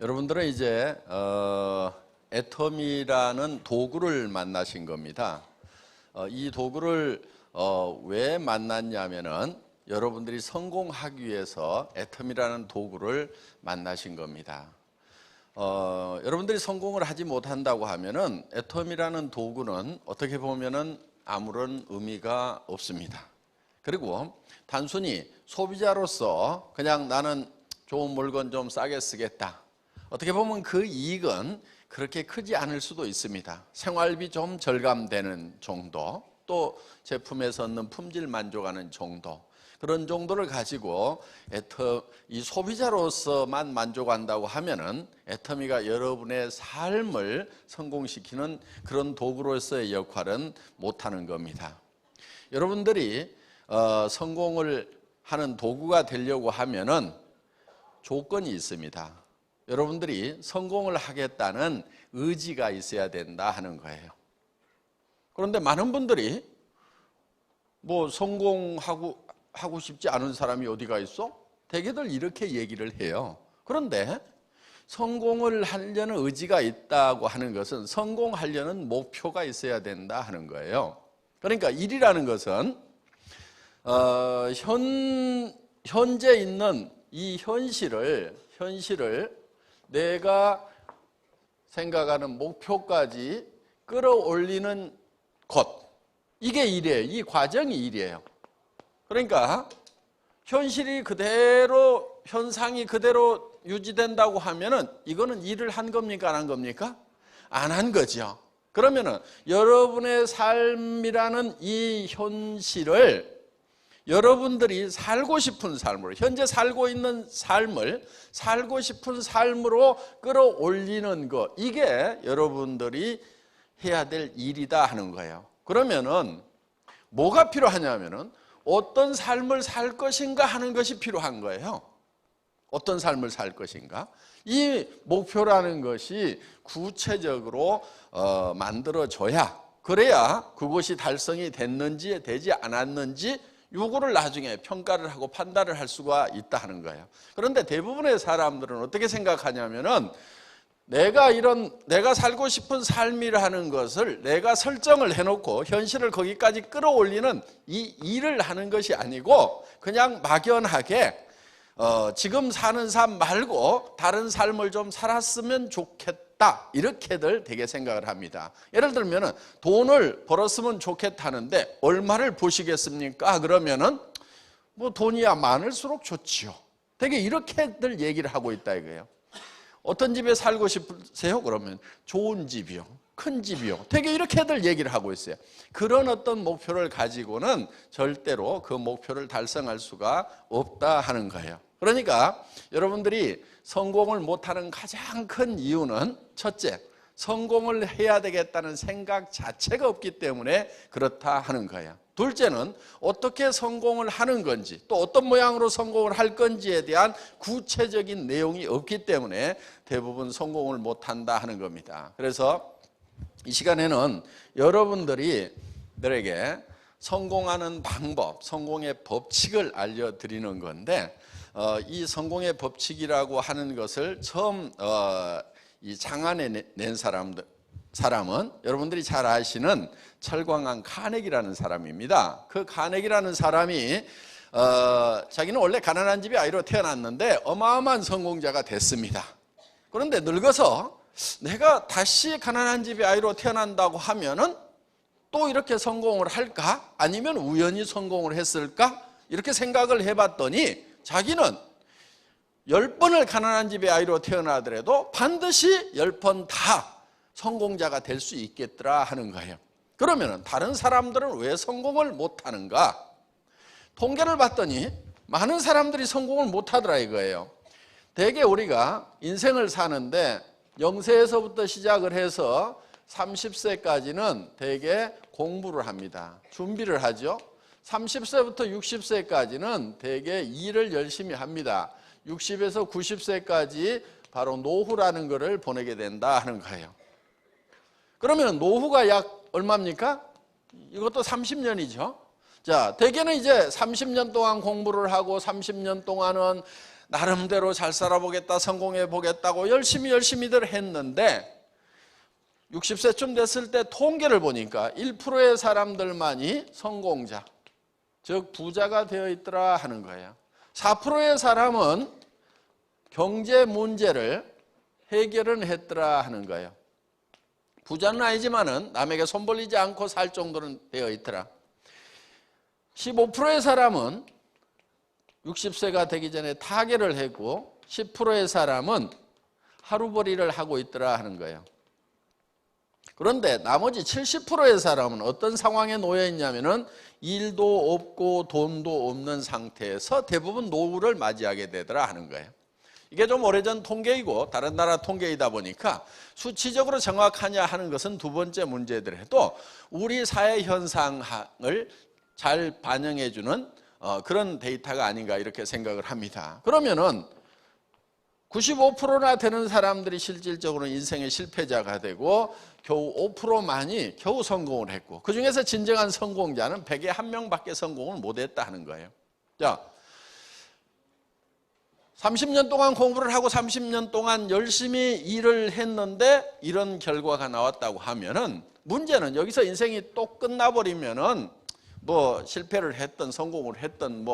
여러분들은 이제 애텀이라는 도구를 만나신 겁니다. 이 도구를 왜 만났냐면은 여러분들이 성공하기 위해서 애텀이라는 도구를 만나신 겁니다. 여러분들이 성공을 하지 못한다고 하면은 애텀이라는 도구는 어떻게 보면은 아무런 의미가 없습니다. 그리고 단순히 소비자로서 그냥 나는 좋은 물건 좀 싸게 쓰겠다. 어떻게 보면 그 이익은 그렇게 크지 않을 수도 있습니다. 생활비 좀 절감되는 정도, 또 제품에서 얻는 품질 만족하는 정도, 그런 정도를 가지고 이 소비자로서만 만족한다고 하면은 애터미가 여러분의 삶을 성공시키는 그런 도구로서의 역할은 못하는 겁니다. 여러분들이 성공을 하는 도구가 되려고 하면은 조건이 있습니다. 여러분들이 성공을 하겠다는 의지가 있어야 된다 하는 거예요. 그런데 많은 분들이 뭐 성공하고 싶지 않은 사람이 어디가 있어? 대개들 이렇게 얘기를 해요. 그런데 성공을 하려는 의지가 있다고 하는 것은 성공하려는 목표가 있어야 된다 하는 거예요. 그러니까 일이라는 것은 현재 있는 이 현실을 내가 생각하는 목표까지 끌어올리는 것, 이게 일이에요. 이 과정이 일이에요. 그러니까 현실이 그대로, 현상이 그대로 유지된다고 하면은 이거는 일을 한 겁니까? 안 한 겁니까? 안 한 거죠. 그러면은 여러분의 삶이라는 이 현실을 여러분들이 살고 싶은 삶으로, 현재 살고 있는 삶을 살고 싶은 삶으로 끌어올리는 것, 이게 여러분들이 해야 될 일이다 하는 거예요. 그러면은 뭐가 필요하냐면은 어떤 삶을 살 것인가 하는 것이 필요한 거예요. 어떤 삶을 살 것인가? 이 목표라는 것이 구체적으로 만들어져야, 그래야 그것이 달성이 됐는지 되지 않았는지 요거를 나중에 평가를 하고 판단을 할 수가 있다 하는 거예요. 그런데 대부분의 사람들은 어떻게 생각하냐면은 내가 살고 싶은 삶이라는 것을 내가 설정을 해놓고 현실을 거기까지 끌어올리는 이 일을 하는 것이 아니고 그냥 막연하게 지금 사는 삶 말고 다른 삶을 좀 살았으면 좋겠다, 이렇게들 되게 생각을 합니다. 예를 들면은 돈을 벌었으면 좋겠다는데 얼마를 버시겠습니까? 그러면은 뭐 돈이야 많을수록 좋지요. 되게 이렇게들 얘기를 하고 있다 이거예요. 어떤 집에 살고 싶으세요? 그러면 좋은 집이요, 큰 집이요, 되게 이렇게들 얘기를 하고 있어요. 그런 어떤 목표를 가지고는 절대로 그 목표를 달성할 수가 없다 하는 거예요. 그러니까 여러분들이 성공을 못하는 가장 큰 이유는 첫째, 성공을 해야 되겠다는 생각 자체가 없기 때문에 그렇다 하는 거예요. 둘째는 어떻게 성공을 하는 건지, 또 어떤 모양으로 성공을 할 건지에 대한 구체적인 내용이 없기 때문에 대부분 성공을 못한다 하는 겁니다. 그래서 이 시간에는 여러분들에게 성공하는 방법, 성공의 법칙을 알려드리는 건데, 이 성공의 법칙이라고 하는 것을 처음 이 창안에 낸 사람은 여러분들이 잘 아시는 철광한 카네기라는 사람입니다. 그 카네기라는 사람이 자기는 원래 가난한 집의 아이로 태어났는데 어마어마한 성공자가 됐습니다. 그런데 늙어서 내가 다시 가난한 집의 아이로 태어난다고 하면은 또 이렇게 성공을 할까? 아니면 우연히 성공을 했을까? 이렇게 생각을 해봤더니 자기는 10번을 가난한 집의 아이로 태어나더라도 반드시 10번 다 성공자가 될 수 있겠더라 하는 거예요. 그러면 다른 사람들은 왜 성공을 못하는가? 통계를 봤더니 많은 사람들이 성공을 못하더라 이거예요. 대개 우리가 인생을 사는데 0세에서부터 시작을 해서 30세까지는 대개 공부를 합니다. 준비를 하죠. 30세부터 60세까지는 대개 일을 열심히 합니다. 60에서 90세까지 바로 노후라는 것을 보내게 된다 하는 거예요. 그러면 노후가 약 얼마입니까? 이것도 30년이죠. 자, 대개는 이제 30년 동안 공부를 하고 30년 동안은 나름대로 잘 살아보겠다, 성공해 보겠다고 열심히들 했는데 60세쯤 됐을 때 통계를 보니까 1%의 사람들만이 성공자, 즉 부자가 되어 있더라 하는 거예요. 4%의 사람은 경제 문제를 해결은 했더라 하는 거예요. 부자는 아니지만은 남에게 손 벌리지 않고 살 정도는 되어 있더라. 15%의 사람은 60세가 되기 전에 타계를 했고 10%의 사람은 하루벌이를 하고 있더라 하는 거예요. 그런데 나머지 70%의 사람은 어떤 상황에 놓여 있냐면은 일도 없고 돈도 없는 상태에서 대부분 노후를 맞이하게 되더라 하는 거예요. 이게 좀 오래전 통계이고 다른 나라 통계이다 보니까 수치적으로 정확하냐 하는 것은 두 번째 문제더라도 우리 사회 현상을 잘 반영해 주는 그런 데이터가 아닌가 이렇게 생각을 합니다. 그러면은 95%나 되는 사람들이 실질적으로 인생의 실패자가 되고 겨우 5%만이 겨우 성공을 했고 그중에서 진정한 성공자는 100에 1명밖에 성공을 못했다 하는 거예요. 자, 30년 동안 공부를 하고 30년 동안 열심히 일을 했는데 이런 결과가 나왔다고 하면은 문제는 여기서 인생이 또 끝나버리면은 뭐 실패를 했든 성공을 했든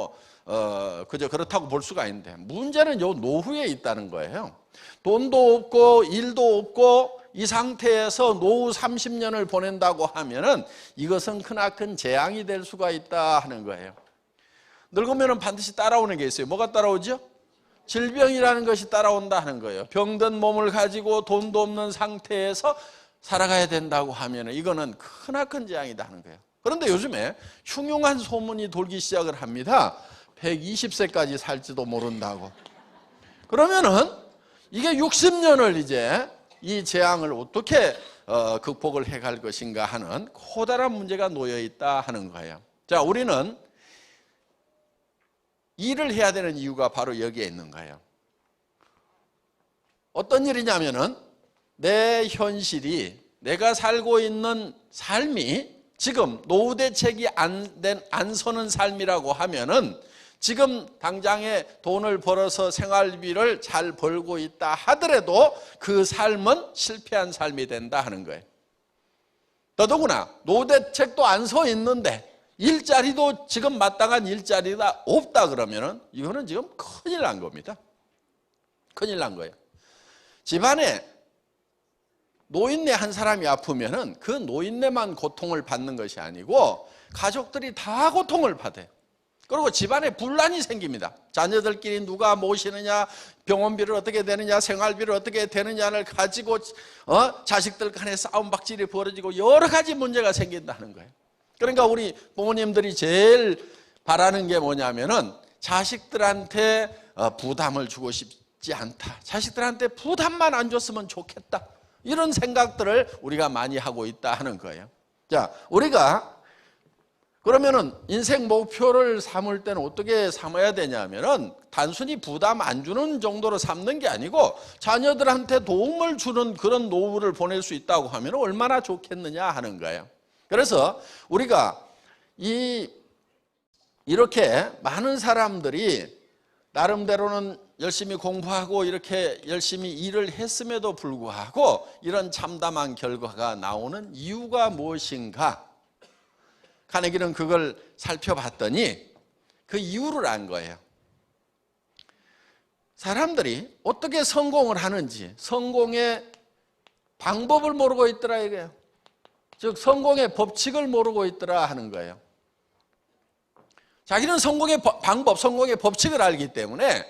그저 그렇다고 볼 수가 있는데 문제는 요 노후에 있다는 거예요. 돈도 없고 일도 없고 이 상태에서 노후 30년을 보낸다고 하면은 이것은 크나큰 재앙이 될 수가 있다 하는 거예요. 늙으면은 반드시 따라오는 게 있어요. 뭐가 따라오죠? 질병이라는 것이 따라온다 하는 거예요. 병든 몸을 가지고 돈도 없는 상태에서 살아가야 된다고 하면은 이거는 크나큰 재앙이다 하는 거예요. 그런데 요즘에 흉흉한 소문이 돌기 시작을 합니다. 120세까지 살지도 모른다고. 그러면은 이게 60년을 이제 이 재앙을 어떻게 극복을 해갈 것인가 하는 커다란 문제가 놓여 있다 하는 거예요. 자, 우리는 일을 해야 되는 이유가 바로 여기에 있는 거예요. 어떤 일이냐면은 내 현실이 내가 살고 있는 삶이 지금 노후 대책이 안 서는 삶이라고 하면은 지금 당장에 돈을 벌어서 생활비를 잘 벌고 있다 하더라도 그 삶은 실패한 삶이 된다 하는 거예요. 더더구나 노후 대책도 안 서 있는데 일자리도 지금 마땅한 일자리가 없다 그러면은 이거는 지금 큰일 난 겁니다. 큰일 난 거예요. 집안에 노인네 한 사람이 아프면은 그 노인네만 고통을 받는 것이 아니고 가족들이 다 고통을 받아요. 그리고 집안에 분란이 생깁니다. 자녀들끼리 누가 모시느냐, 병원비를 어떻게 되느냐, 생활비를 어떻게 되느냐를 가지고 자식들 간에 싸움박질이 벌어지고 여러 가지 문제가 생긴다는 거예요. 그러니까 우리 부모님들이 제일 바라는 게 뭐냐면은 자식들한테 부담을 주고 싶지 않다. 자식들한테 부담만 안 줬으면 좋겠다. 이런 생각들을 우리가 많이 하고 있다 하는 거예요. 자, 우리가 그러면은 인생 목표를 삼을 때는 어떻게 삼아야 되냐면은 단순히 부담 안 주는 정도로 삼는 게 아니고 자녀들한테 도움을 주는 그런 노후를 보낼 수 있다고 하면 얼마나 좋겠느냐 하는 거예요. 그래서 우리가 이렇게 많은 사람들이 나름대로는 열심히 공부하고 이렇게 열심히 일을 했음에도 불구하고 이런 참담한 결과가 나오는 이유가 무엇인가? 카네기는 그걸 살펴봤더니 그 이유를 안 거예요. 사람들이 어떻게 성공을 하는지 성공의 방법을 모르고 있더라 이거예요. 즉 성공의 법칙을 모르고 있더라 하는 거예요. 자기는 성공의 방법, 성공의 법칙을 알기 때문에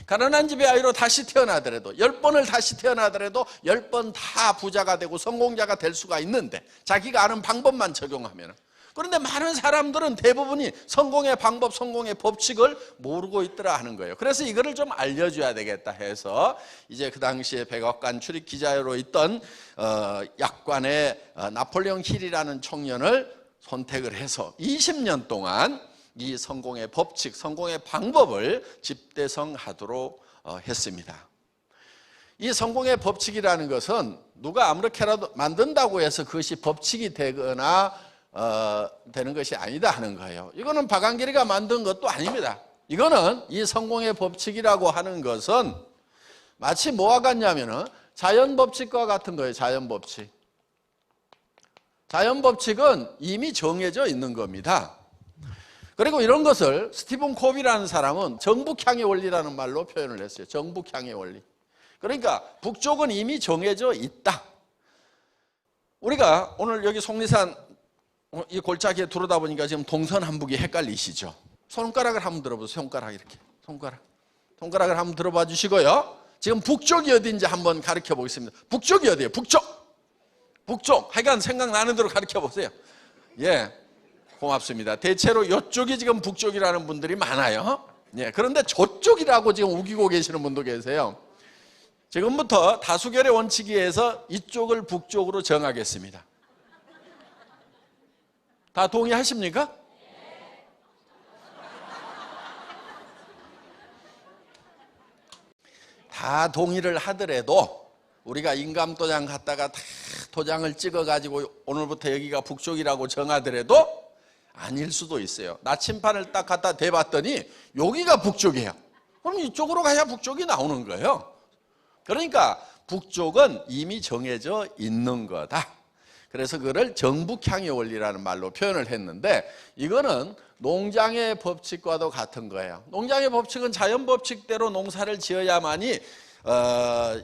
가난한 집의 아이로 다시 태어나더라도 10번을 다시 태어나더라도 10번 다 부자가 되고 성공자가 될 수가 있는데 자기가 아는 방법만 적용하면. 그런데 많은 사람들은 대부분이 성공의 방법, 성공의 법칙을 모르고 있더라 하는 거예요. 그래서 이거를 좀 알려줘야 되겠다 해서 이제 그 당시에 백악관 출입 기자로 있던 약관의 나폴레옹 힐이라는 청년을 선택을 해서 20년 동안 이 성공의 법칙, 성공의 방법을 집대성하도록 했습니다. 이 성공의 법칙이라는 것은 누가 아무렇게라도 만든다고 해서 그것이 법칙이 되거나 되는 것이 아니다 하는 거예요. 이거는 박한길이가 만든 것도 아닙니다. 이거는 이 성공의 법칙이라고 하는 것은 마치 뭐와 같냐면은 자연 법칙과 같은 거예요. 자연 법칙. 자연 법칙은 이미 정해져 있는 겁니다. 그리고 이런 것을 스티븐 코비라는 사람은 정북향의 원리라는 말로 표현을 했어요. 정북향의 원리. 그러니까 북쪽은 이미 정해져 있다. 우리가 오늘 여기 속리산 이 골짜기에 들어오다 보니까 지금 동서남북이 헷갈리시죠? 손가락을 한번 들어보세요. 손가락 이렇게. 손가락을 한번 들어봐 주시고요. 지금 북쪽이 어딘지 한번 가르쳐 보겠습니다. 북쪽이 어디예요? 북쪽. 하여간 생각나는 대로 가르쳐 보세요. 예. 고맙습니다. 대체로 이쪽이 지금 북쪽이라는 분들이 많아요. 예. 그런데 저쪽이라고 지금 우기고 계시는 분도 계세요. 지금부터 다수결의 원칙에 의해서 이쪽을 북쪽으로 정하겠습니다. 다 동의하십니까? 다 동의를 하더라도 우리가 인감도장 갖다가 다 도장을 찍어가지고 오늘부터 여기가 북쪽이라고 정하더라도 아닐 수도 있어요. 나침판을 딱 갖다 대봤더니 여기가 북쪽이에요. 그럼 이쪽으로 가야 북쪽이 나오는 거예요. 그러니까 북쪽은 이미 정해져 있는 거다. 그래서 그걸 정북향의 원리라는 말로 표현을 했는데 이거는 농장의 법칙과도 같은 거예요. 농장의 법칙은 자연 법칙대로 농사를 지어야만이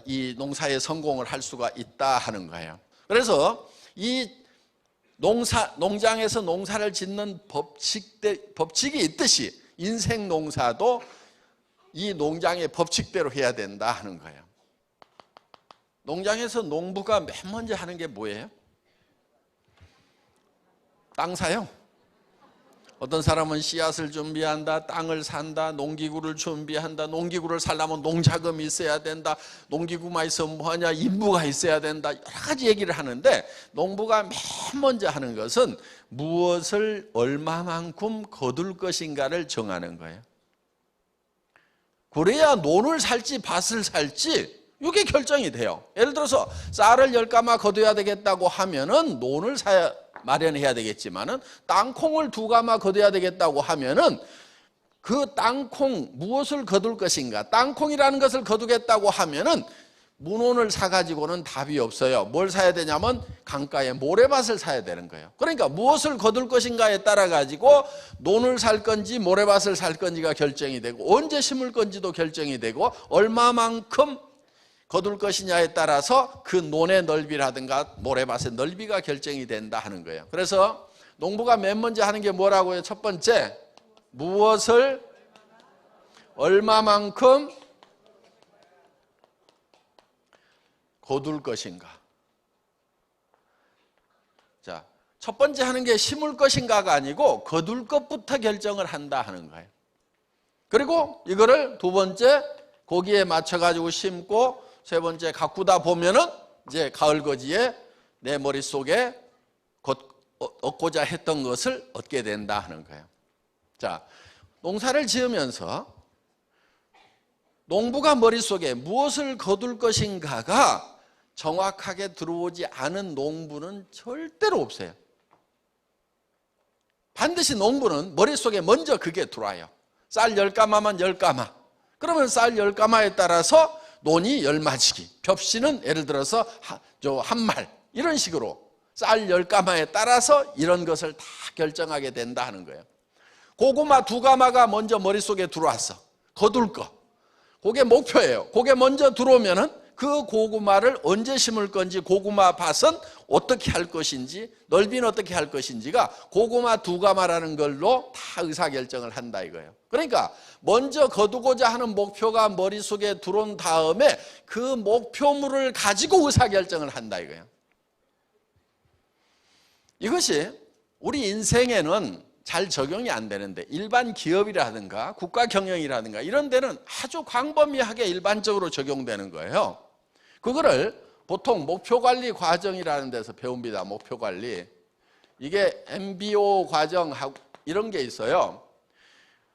이 농사에 성공을 할 수가 있다 하는 거예요. 그래서 이 농장에서 농사를 짓는 법칙이 있듯이 인생 농사도 이 농장의 법칙대로 해야 된다 하는 거예요. 농장에서 농부가 맨 먼저 하는 게 뭐예요? 땅 사요. 어떤 사람은 씨앗을 준비한다, 땅을 산다, 농기구를 준비한다, 농기구를 살려면 농자금이 있어야 된다, 농기구만 있으면 뭐하냐, 인부가 있어야 된다, 여러 가지 얘기를 하는데 농부가 맨 먼저 하는 것은 무엇을 얼마만큼 거둘 것인가를 정하는 거예요. 그래야 논을 살지 밭을 살지 이게 결정이 돼요. 예를 들어서 쌀을 10가마 거둬야 되겠다고 하면은 논을 마련해야 되겠지만은 땅콩을 2가마 거둬야 되겠다고 하면은 그 땅콩 무엇을 거둘 것인가? 땅콩이라는 것을 거두겠다고 하면은 문온을 사가지고는 답이 없어요. 뭘 사야 되냐면 강가에 모래밭을 사야 되는 거예요. 그러니까 무엇을 거둘 것인가에 따라 가지고 논을 살 건지 모래밭을 살 건지가 결정이 되고 언제 심을 건지도 결정이 되고 얼마만큼 거둘 것이냐에 따라서 그 논의 넓이라든가 모래밭의 넓이가 결정이 된다 하는 거예요. 그래서 농부가 맨 먼저 하는 게 뭐라고요? 첫 번째, 무엇을 얼마만큼 거둘 것인가. 자, 첫 번째 하는 게 심을 것인가가 아니고 거둘 것부터 결정을 한다 하는 거예요. 그리고 이거를 두 번째 거기에 맞춰가지고 심고 세 번째 가꾸다 보면은 이제 가을거지에 내 머릿속에 얻고자 했던 것을 얻게 된다 하는 거예요. 자, 농사를 지으면서 농부가 머릿속에 무엇을 거둘 것인가가 정확하게 들어오지 않은 농부는 절대로 없어요. 반드시 농부는 머릿속에 먼저 그게 들어와요. 쌀 10가마만 10가마. 그러면 쌀 10가마에 따라서 논이 10마지기, 벽시는 예를 들어서 한 말, 이런 식으로 쌀 10가마에 따라서 이런 것을 다 결정하게 된다 하는 거예요. 고구마 2가마가 먼저 머릿속에 들어왔어. 거둘 거. 그게 목표예요. 그게 먼저 들어오면은 그 고구마를 언제 심을 건지, 고구마 밭은 어떻게 할 것인지, 넓이는 어떻게 할 것인지가 고구마 2가마라는 걸로 다 의사결정을 한다 이거예요. 그러니까 먼저 거두고자 하는 목표가 머릿속에 들어온 다음에 그 목표물을 가지고 의사결정을 한다 이거예요. 이것이 우리 인생에는 잘 적용이 안 되는데 일반 기업이라든가 국가 경영이라든가 이런 데는 아주 광범위하게 일반적으로 적용되는 거예요. 그거를 보통 목표관리 과정이라는 데서 배웁니다. 목표관리. 이게 MBO 과정하고 이런 게 있어요.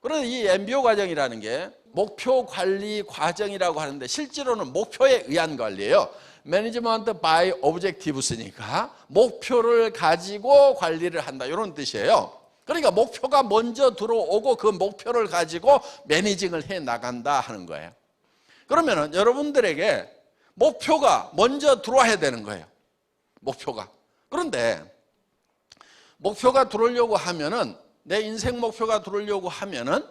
그런데 이 MBO 과정이라는 게 목표관리 과정이라고 하는데 실제로는 목표에 의한 관리예요. Management by Objectives니까 목표를 가지고 관리를 한다 이런 뜻이에요. 그러니까 목표가 먼저 들어오고 그 목표를 가지고 매니징을 해 나간다 하는 거예요. 그러면은 여러분들에게 목표가 먼저 들어와야 되는 거예요. 목표가. 그런데 목표가 들어오려고 하면은, 내 인생 목표가 들어오려고 하면은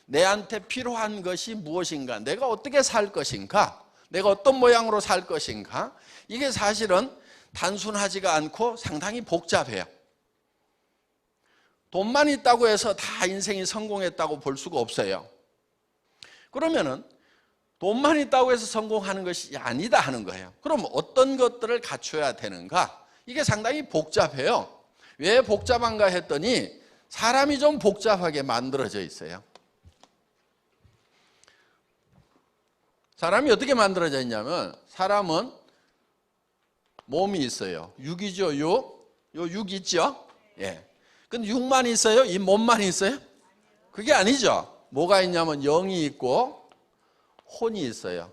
내한테 필요한 것이 무엇인가, 내가 어떻게 살 것인가, 내가 어떤 모양으로 살 것인가, 이게 사실은 단순하지가 않고 상당히 복잡해요. 돈만 있다고 해서 다 인생이 성공했다고 볼 수가 없어요. 그러면은 돈만 있다고 해서 성공하는 것이 아니다 하는 거예요. 그럼 어떤 것들을 갖춰야 되는가? 이게 상당히 복잡해요. 왜 복잡한가 했더니 사람이 좀 복잡하게 만들어져 있어요. 사람이 어떻게 만들어져 있냐면, 사람은 몸이 있어요. 육이죠, 육. 요 육 있죠? 예. 근데 육만 있어요? 이 몸만 있어요? 그게 아니죠. 뭐가 있냐면 영이 있고 혼이 있어요.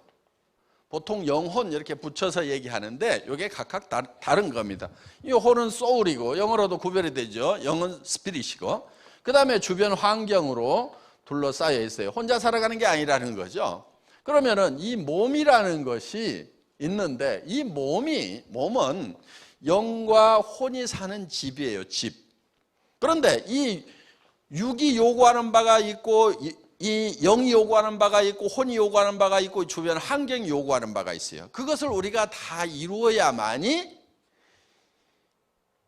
보통 영혼 이렇게 붙여서 얘기하는데 이게 각각 다른 겁니다. 이 혼은 소울이고 영어로도 구별이 되죠. 영은 스피릿이고, 그 다음에 주변 환경으로 둘러싸여 있어요. 혼자 살아가는 게 아니라는 거죠. 그러면은 이 몸이라는 것이 있는데, 이 몸은 영과 혼이 사는 집이에요. 집. 그런데 이 육이 요구하는 바가 있고, 이 영이 요구하는 바가 있고, 혼이 요구하는 바가 있고, 주변 환경이 요구하는 바가 있어요. 그것을 우리가 다 이루어야만이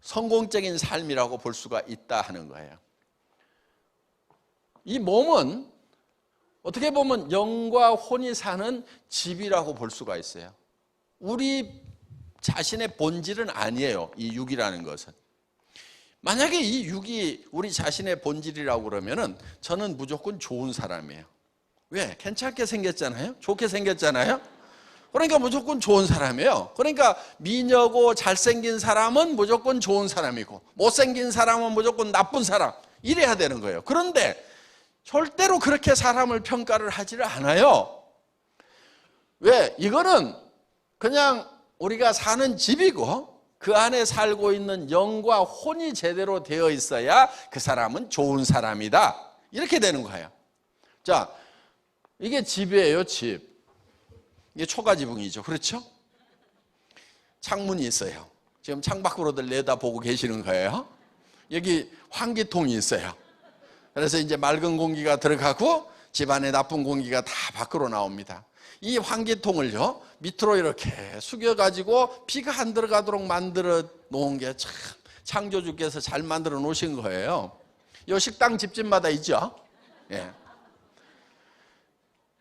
성공적인 삶이라고 볼 수가 있다 하는 거예요. 이 몸은 어떻게 보면 영과 혼이 사는 집이라고 볼 수가 있어요. 우리 자신의 본질은 아니에요, 이 육이라는 것은. 만약에 이 육이 우리 자신의 본질이라고 그러면은 저는 무조건 좋은 사람이에요. 왜? 괜찮게 생겼잖아요? 좋게 생겼잖아요? 그러니까 무조건 좋은 사람이에요. 그러니까 미녀고 잘생긴 사람은 무조건 좋은 사람이고, 못생긴 사람은 무조건 나쁜 사람, 이래야 되는 거예요. 그런데 절대로 그렇게 사람을 평가를 하지를 않아요. 왜? 이거는 그냥 우리가 사는 집이고, 그 안에 살고 있는 영과 혼이 제대로 되어 있어야 그 사람은 좋은 사람이다, 이렇게 되는 거예요. 자, 이게 집이에요, 집. 이게 초가지붕이죠. 그렇죠? 창문이 있어요. 지금 창밖으로들 내다보고 계시는 거예요. 여기 환기통이 있어요. 그래서 이제 맑은 공기가 들어가고 집안에 나쁜 공기가 다 밖으로 나옵니다. 이 환기통을요, 밑으로 이렇게 숙여가지고 비가 안 들어가도록 만들어 놓은 게 참 창조주께서 잘 만들어 놓으신 거예요. 요 식당 집집마다 있죠? 예.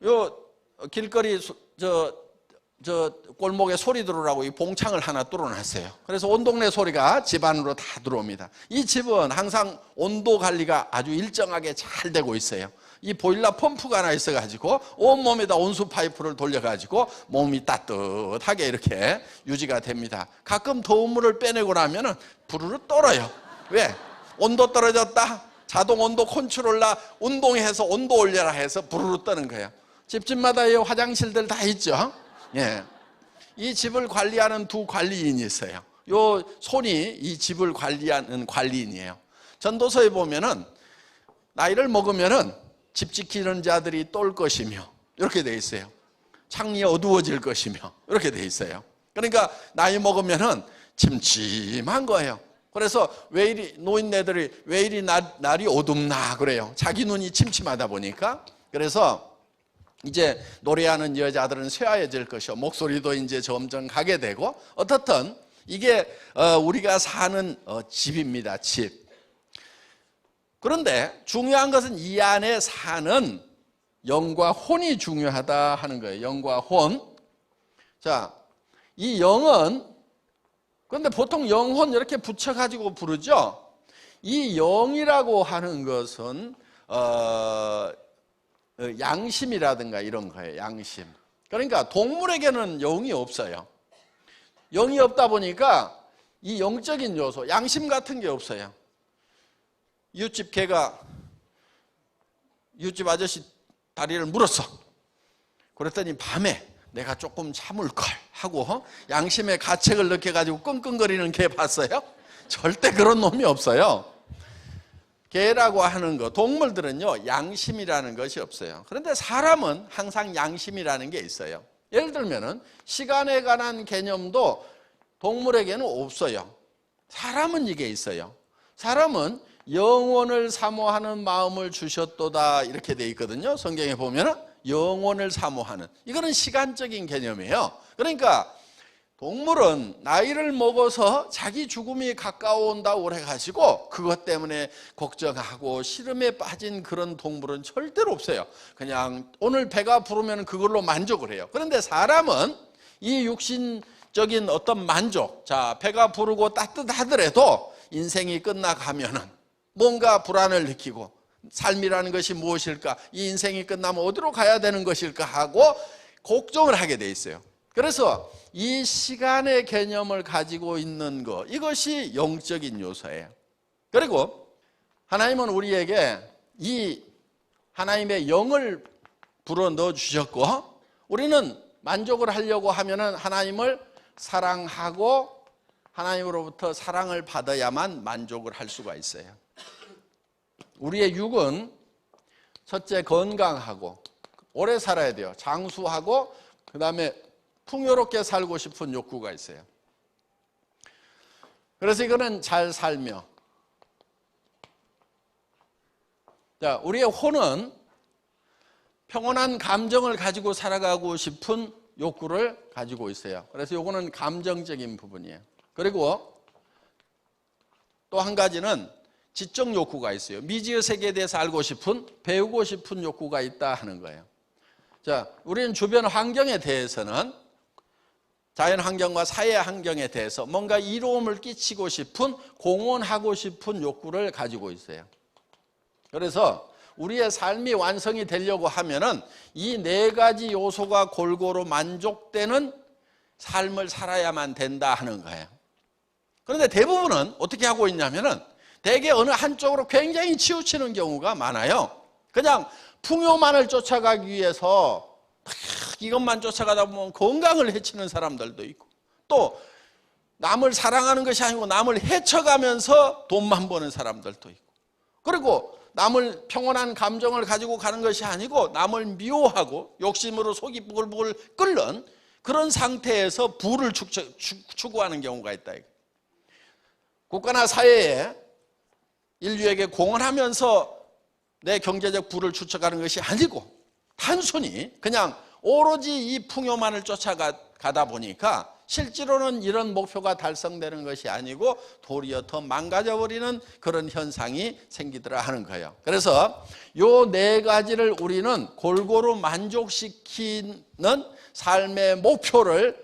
요 길거리 저 골목에 소리 들어오라고 이 봉창을 하나 뚫어놨어요. 그래서 온 동네 소리가 집 안으로 다 들어옵니다. 이 집은 항상 온도 관리가 아주 일정하게 잘 되고 있어요. 이 보일러 펌프가 하나 있어가지고 온몸에다 온수 파이프를 돌려가지고 몸이 따뜻하게 이렇게 유지가 됩니다. 가끔 더운 물을 빼내고 나면은 부르르 떨어요. 왜? 온도 떨어졌다, 자동 온도 컨트롤러 운동해서 온도 올려라 해서 부르르 떠는 거예요. 집집마다 이 화장실들 다 있죠. 예. 이 집을 관리하는 두 관리인이 있어요. 요 손이 이 집을 관리하는 관리인이에요. 전도서에 보면은 나이를 먹으면은 집 지키는 자들이 똘 것이며, 이렇게 돼 있어요. 창이 어두워질 것이며, 이렇게 돼 있어요. 그러니까 나이 먹으면은 침침한 거예요. 그래서 왜 이리 노인네들이 왜 이리 날이 어둡나 그래요. 자기 눈이 침침하다 보니까. 그래서 이제 노래하는 여자들은 쇠하여질 것이요, 목소리도 이제 점점 가게 되고, 어떻든 이게 우리가 사는 집입니다. 집. 그런데 중요한 것은 이 안에 사는 영과 혼이 중요하다 하는 거예요. 영과 혼. 자, 이 영은, 그런데 보통 영혼 이렇게 붙여가지고 부르죠. 이 영이라고 하는 것은 양심이라든가 이런 거예요. 양심. 그러니까 동물에게는 영이 없어요. 영이 없다 보니까 이 영적인 요소, 양심 같은 게 없어요. 이웃집 개가 이웃집 아저씨 다리를 물었어. 그랬더니 밤에 내가 조금 참을걸 하고 양심의 가책을 느껴가지고 끙끙거리는 개 봤어요? 절대 그런 놈이 없어요. 개라고 하는 거, 동물들은요 양심이라는 것이 없어요. 그런데 사람은 항상 양심이라는 게 있어요. 예를 들면은 시간에 관한 개념도 동물에게는 없어요. 사람은 이게 있어요. 사람은 영원을 사모하는 마음을 주셨도다 이렇게 돼 있거든요. 성경에 보면은 영원을 사모하는, 이거는 시간적인 개념이에요. 그러니까 동물은 나이를 먹어서 자기 죽음이 가까워온다고 그래가지고 그것 때문에 걱정하고 시름에 빠진 그런 동물은 절대로 없어요. 그냥 오늘 배가 부르면 그걸로 만족을 해요. 그런데 사람은 이 육신적인 어떤 만족, 자 배가 부르고 따뜻하더라도 인생이 끝나가면은 뭔가 불안을 느끼고, 삶이라는 것이 무엇일까, 이 인생이 끝나면 어디로 가야 되는 것일까 하고 걱정을 하게 돼 있어요. 그래서 이 시간의 개념을 가지고 있는 것, 이것이 영적인 요소예요. 그리고 하나님은 우리에게 이 하나님의 영을 불어 넣어 주셨고, 우리는 만족을 하려고 하면은 하나님을 사랑하고 하나님으로부터 사랑을 받아야만 만족을 할 수가 있어요. 우리의 육은 첫째 건강하고 오래 살아야 돼요. 장수하고 그 다음에 풍요롭게 살고 싶은 욕구가 있어요. 그래서 이거는 잘 살며, 자, 우리의 혼은 평온한 감정을 가지고 살아가고 싶은 욕구를 가지고 있어요. 그래서 이거는 감정적인 부분이에요. 그리고 또 한 가지는 지적 욕구가 있어요. 미지의 세계에 대해서 알고 싶은, 배우고 싶은 욕구가 있다 하는 거예요. 자, 우리는 주변 환경에 대해서는, 자연 환경과 사회 환경에 대해서 뭔가 이로움을 끼치고 싶은, 공헌하고 싶은 욕구를 가지고 있어요. 그래서 우리의 삶이 완성이 되려고 하면은 이 네 가지 요소가 골고루 만족되는 삶을 살아야만 된다 하는 거예요. 그런데 대부분은 어떻게 하고 있냐면은 대개 어느 한쪽으로 굉장히 치우치는 경우가 많아요. 그냥 풍요만을 쫓아가기 위해서 이것만 쫓아가다 보면 건강을 해치는 사람들도 있고, 또 남을 사랑하는 것이 아니고 남을 해쳐가면서 돈만 버는 사람들도 있고, 그리고 남을 평온한 감정을 가지고 가는 것이 아니고 남을 미워하고 욕심으로 속이 부글부글 끓는 그런 상태에서 부를 추구하는 경우가 있다. 국가나 사회에 인류에게 공헌하면서 내 경제적 부를 추적하는 것이 아니고 단순히 그냥 오로지 이 풍요만을 쫓아가다 보니까 실제로는 이런 목표가 달성되는 것이 아니고 도리어 더 망가져버리는 그런 현상이 생기더라 하는 거예요. 그래서 요 네 가지를 우리는 골고루 만족시키는 삶의 목표를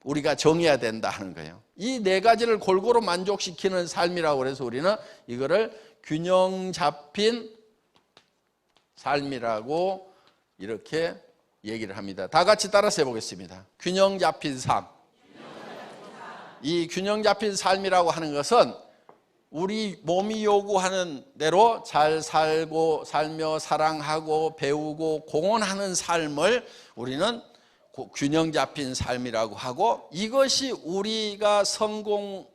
우리가 정해야 된다 하는 거예요. 이 네 가지를 골고루 만족시키는 삶이라고 그래서 우리는 이거를 균형 잡힌 삶이라고 이렇게 얘기를 합니다. 다 같이 따라서 해보겠습니다. 균형 잡힌 삶. 이 균형 잡힌 삶이라고 하는 것은 우리 몸이 요구하는 대로 잘 살며 사랑하고 배우고 공헌하는 삶을 우리는 균형 잡힌 삶이라고 하고, 이것이 우리가 성공하고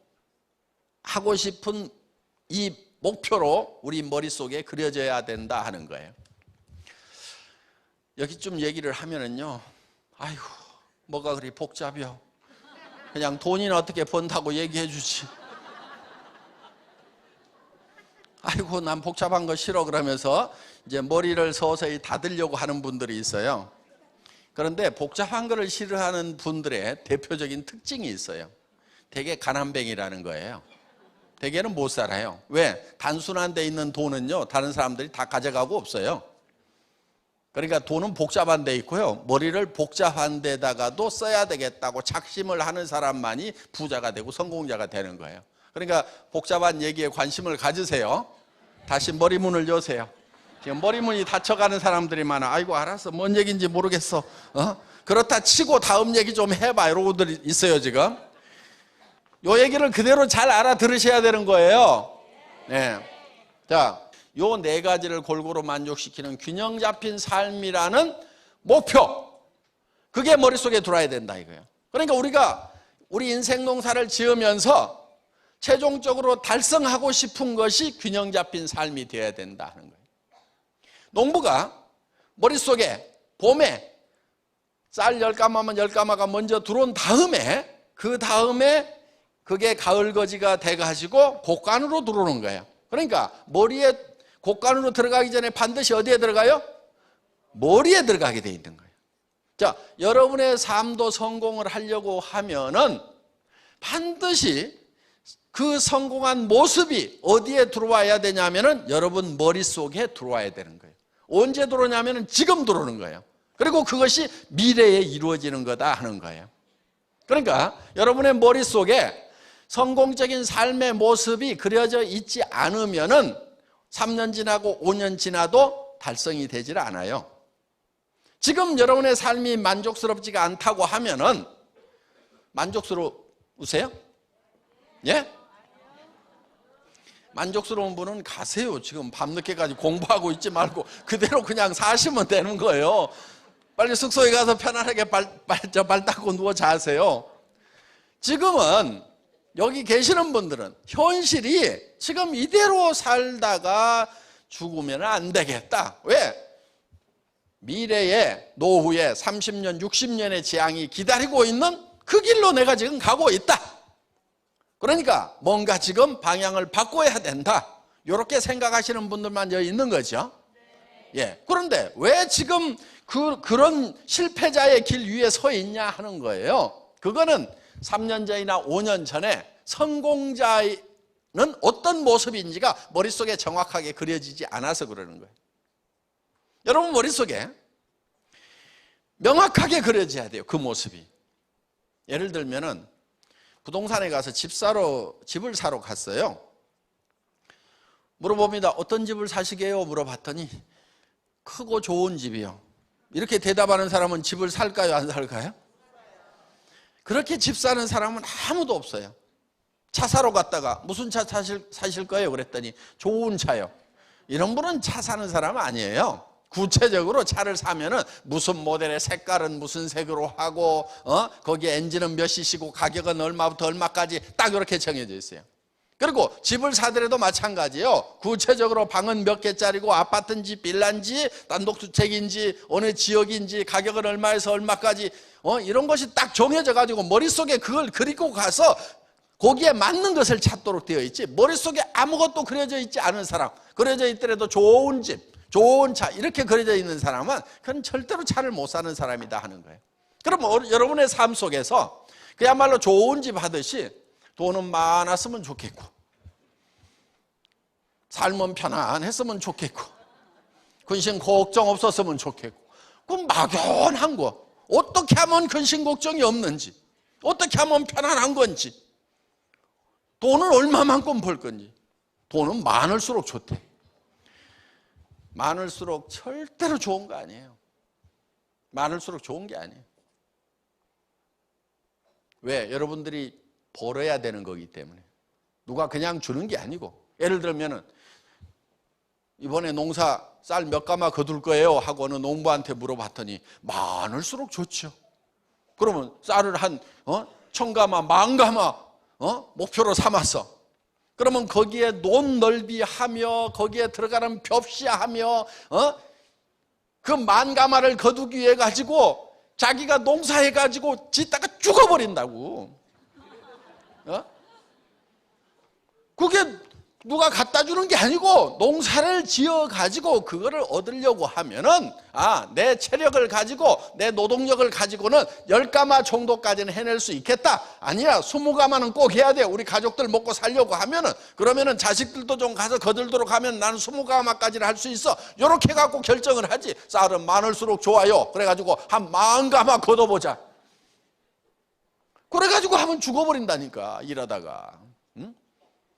싶은 이 목표로 우리 머릿속에 그려져야 된다 하는 거예요. 여기 좀 얘기를 하면은요, 아이고 뭐가 그리 복잡해요. 그냥 돈이나 어떻게 번다고 얘기해 주지. 아이고 난 복잡한 거 싫어 그러면서 이제 머리를 서서히 닫으려고 하는 분들이 있어요. 그런데 복잡한 거를 싫어하는 분들의 대표적인 특징이 있어요. 되게 가난뱅이라는 거예요. 대개는 못 살아요. 왜? 단순한 데 있는 돈은요 다른 사람들이 다 가져가고 없어요. 그러니까 돈은 복잡한 데 있고요, 머리를 복잡한 데다가도 써야 되겠다고 작심을 하는 사람만이 부자가 되고 성공자가 되는 거예요. 그러니까 복잡한 얘기에 관심을 가지세요. 다시 머리문을 여세요. 지금 머리문이 닫혀가는 사람들이 많아. 아이고 알았어, 뭔 얘기인지 모르겠어. 그렇다 치고 다음 얘기 좀 해봐 이러고 있어요 지금. 요 얘기를 그대로 잘 알아들으셔야 되는 거예요. 네. 자, 요 네 가지를 골고루 만족시키는 균형 잡힌 삶이라는 목표, 그게 머릿속에 들어와야 된다 이거예요. 그러니까 우리가 우리 인생 농사를 지으면서 최종적으로 달성하고 싶은 것이 균형 잡힌 삶이 되어야 된다 하는 거예요. 농부가 머릿속에 봄에 쌀 10가마면 10가마가 먼저 들어온 다음에 그 다음에 그게 가을 거지가 돼가지고 곡간으로 들어오는 거예요. 그러니까 머리에 곡간으로 들어가기 전에 반드시 어디에 들어가요? 머리에 들어가게 돼 있는 거예요. 자, 여러분의 삶도 성공을 하려고 하면은 반드시 그 성공한 모습이 어디에 들어와야 되냐면은 여러분 머릿속에 들어와야 되는 거예요. 언제 들어오냐면은 지금 들어오는 거예요. 그리고 그것이 미래에 이루어지는 거다 하는 거예요. 그러니까 여러분의 머릿속에 성공적인 삶의 모습이 그려져 있지 않으면은 3년 지나고 5년 지나도 달성이 되질 않아요. 지금 여러분의 삶이 만족스럽지가 않다고 하면은 만족스러우세요? 예? 만족스러운 분은 가세요. 지금 밤늦게까지 공부하고 있지 말고 그대로 그냥 사시면 되는 거예요. 빨리 숙소에 가서 편안하게 발 닦고 누워 자세요. 지금은 여기 계시는 분들은 현실이 지금 이대로 살다가 죽으면 안 되겠다. 왜? 미래에 노후에 30년, 60년의 재앙이 기다리고 있는 그 길로 내가 지금 가고 있다. 그러니까 뭔가 지금 방향을 바꿔야 된다. 이렇게 생각하시는 분들만 여기 있는 거죠. 예. 그런데 왜 지금 그런 실패자의 길 위에 서 있냐 하는 거예요. 그거는 3년 전이나 5년 전에 성공자는 어떤 모습인지가 머릿속에 정확하게 그려지지 않아서 그러는 거예요. 여러분 머릿속에 명확하게 그려져야 돼요. 그 모습이. 예를 들면은 부동산에 가서 집을 사러 갔어요. 물어봅니다. 어떤 집을 사시게요? 물어봤더니 크고 좋은 집이요. 이렇게 대답하는 사람은 집을 살까요? 안 살까요? 그렇게 집 사는 사람은 아무도 없어요. 차 사러 갔다가 무슨 차 사실 거예요? 그랬더니 좋은 차요. 이런 분은 차 사는 사람 아니에요. 구체적으로 차를 사면은 무슨 모델의 색깔은 무슨 색으로 하고 거기에 엔진은 몇 cc고 가격은 얼마부터 얼마까지 딱 이렇게 정해져 있어요. 그리고 집을 사더라도 마찬가지예요. 구체적으로 방은 몇 개짜리고 아파트인지 빌라인지 단독주택인지 어느 지역인지 가격은 얼마에서 얼마까지 이런 것이 딱 정해져 가지고 머릿속에 그걸 그리고 가서 거기에 맞는 것을 찾도록 되어 있지, 머릿속에 아무것도 그려져 있지 않은 사람, 그려져 있더라도 좋은 집, 좋은 차 이렇게 그려져 있는 사람은 그건 절대로 차를 못 사는 사람이다 하는 거예요. 그럼 여러분의 삶 속에서 그야말로 좋은 집 하듯이 돈은 많았으면 좋겠고 삶은 편안했으면 좋겠고 근심 걱정 없었으면 좋겠고, 그럼 막연한 거 어떻게 하면 근심 걱정이 없는지, 어떻게 하면 편안한 건지, 돈을 얼마만큼 벌 건지. 돈은 많을수록 좋대. 많을수록 절대로 좋은 거 아니에요. 많을수록 좋은 게 아니에요. 왜? 여러분들이 벌어야 되는 거기 때문에. 누가 그냥 주는 게 아니고, 예를 들면은 이번에 농사 쌀 몇 가마 거둘 거예요 하고 어느 농부한테 물어봤더니 많을수록 좋죠. 그러면 쌀을 한 1000가마, 10,000가마 목표로 삼았어. 그러면 거기에 논 넓이하며 거기에 들어가는 벽시하며 그 10,000가마를 거두기 위해 가지고 자기가 농사해 가지고 짓다가 죽어버린다고. 그게 누가 갖다 주는 게 아니고 농사를 지어 가지고 그거를 얻으려고 하면은 내 체력을 가지고 내 노동력을 가지고는 10가마 정도까지는 해낼 수 있겠다. 아니야, 20가마는 꼭 해야 돼. 우리 가족들 먹고 살려고 하면은, 그러면은 자식들도 좀 가서 거들도록 하면 나는 20가마까지는 할 수 있어. 이렇게 갖고 결정을 하지. 쌀은 많을수록 좋아요. 그래가지고 한 10,000가마 걷어보자. 그래가지고 하면 죽어버린다니까, 일하다가.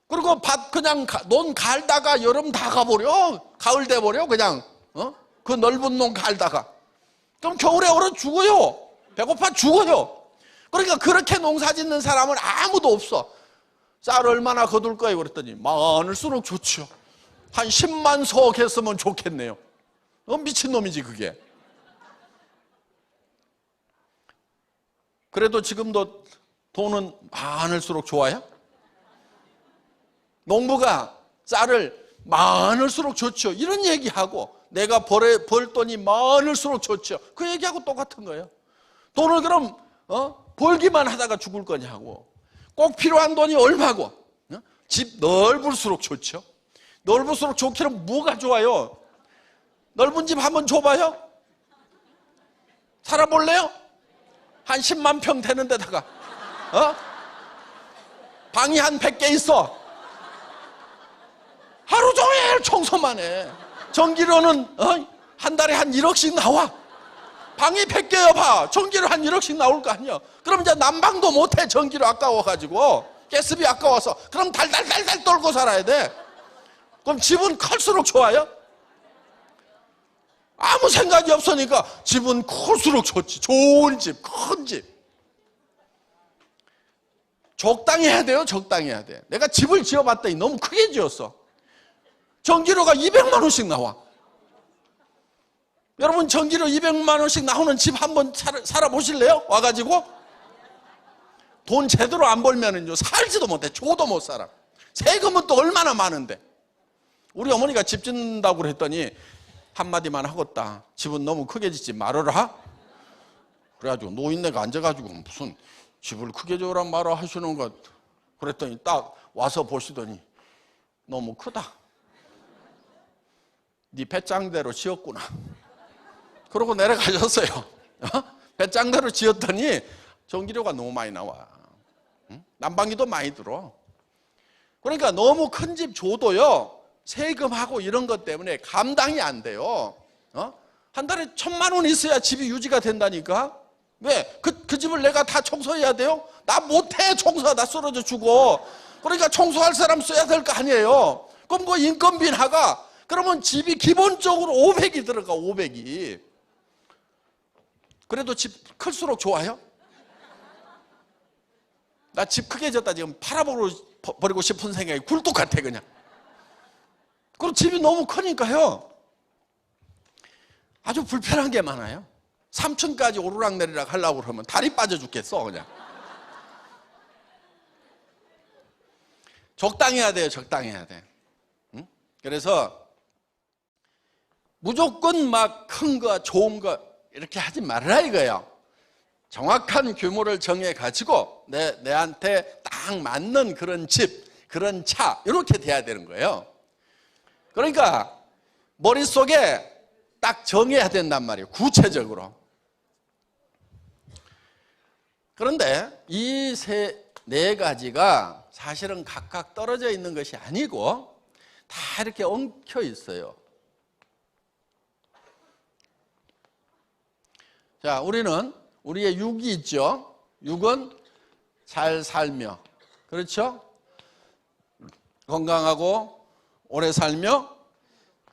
그리고 밭 그냥 논 갈다가 여름 다 가버려. 가을 돼버려 그냥. 그 넓은 논 갈다가. 그럼 겨울에 얼어 죽어요. 배고파 죽어요. 그러니까 그렇게 농사 짓는 사람은 아무도 없어. 쌀 얼마나 거둘 거예요? 그랬더니 많을수록 좋죠. 한 10만 석 했으면 좋겠네요. 미친놈이지 그게. 그래도 지금도 돈은 많을수록 좋아요? 농부가 쌀을 많을수록 좋죠. 이런 얘기하고 내가 벌 돈이 많을수록 좋죠. 그 얘기하고 똑같은 거예요. 돈을 그럼 벌기만 하다가 죽을 거냐고. 꼭 필요한 돈이 얼마고. 집 넓을수록 좋죠. 넓을수록 좋기는 뭐가 좋아요? 넓은 집 한번 줘봐요. 살아볼래요? 한 10만 평 되는 데다가 방이 한 100개 있어. 하루 종일 청소만 해. 전기료는 한 달에 한 1억씩 나와. 방이 100개여 봐. 전기료 한 1억씩 나올 거 아니야. 그럼 이제 난방도 못해. 전기료 아까워가지고. 가스비 아까워서. 그럼 달달달달 떨고 살아야 돼. 그럼 집은 클수록 좋아요? 아무 생각이 없으니까 집은 클수록 좋지. 좋은 집, 큰 집. 적당히 해야 돼요. 적당히 해야 돼. 내가 집을 지어봤더니 너무 크게 지었어. 전기료가 200만 원씩 나와. 여러분 전기료 200만 원씩 나오는 집 한번 살아보실래요? 와가지고 돈 제대로 안 벌면은요 살지도 못해. 줘도 못 살아. 세금은 또 얼마나 많은데. 우리 어머니가 집 짓는다고 그랬더니 한마디만 하겠다. 집은 너무 크게 짓지 말아라. 그래가지고 노인네가 앉아가지고 무슨 집을 크게 지으란 말을 하시는 것. 그랬더니 딱 와서 보시더니 너무 크다. 네 배짱대로 지었구나. 그러고 내려가셨어요. 배짱대로 지었더니 전기료가 너무 많이 나와. 난방비도 많이 들어. 그러니까 너무 큰 집 줘도요 세금하고 이런 것 때문에 감당이 안 돼요. 한 달에 1,000만 원 있어야 집이 유지가 된다니까. 왜? 그 집을 내가 다 청소해야 돼요? 나 못해. 청소 나 쓰러져 죽어. 그러니까 청소할 사람 써야 될 거 아니에요. 그럼 그 인건비 나가. 그러면 집이 기본적으로 500이 들어가. 500이. 그래도 집 클수록 좋아요? 나 집 크게 졌다 지금 팔아버리고 싶은 생각이 굴뚝 같아 그냥. 그리고 집이 너무 크니까요 아주 불편한 게 많아요. 3층까지 오르락내리락 하려고 그러면 다리 빠져 죽겠어 그냥. 적당히 해야 돼요. 적당히 해야 돼. 그래서 무조건 막 큰 거 좋은 거 이렇게 하지 말아라 이거예요. 정확한 규모를 정해가지고 내한테 딱 맞는 그런 집, 그런 차 이렇게 돼야 되는 거예요. 그러니까 머릿속에 딱 정해야 된단 말이에요. 구체적으로. 그런데 이 네 가지가 사실은 각각 떨어져 있는 것이 아니고 다 이렇게 엉켜 있어요. 자, 우리는 우리의 육이 있죠. 육은 잘 살며, 그렇죠? 건강하고 오래 살며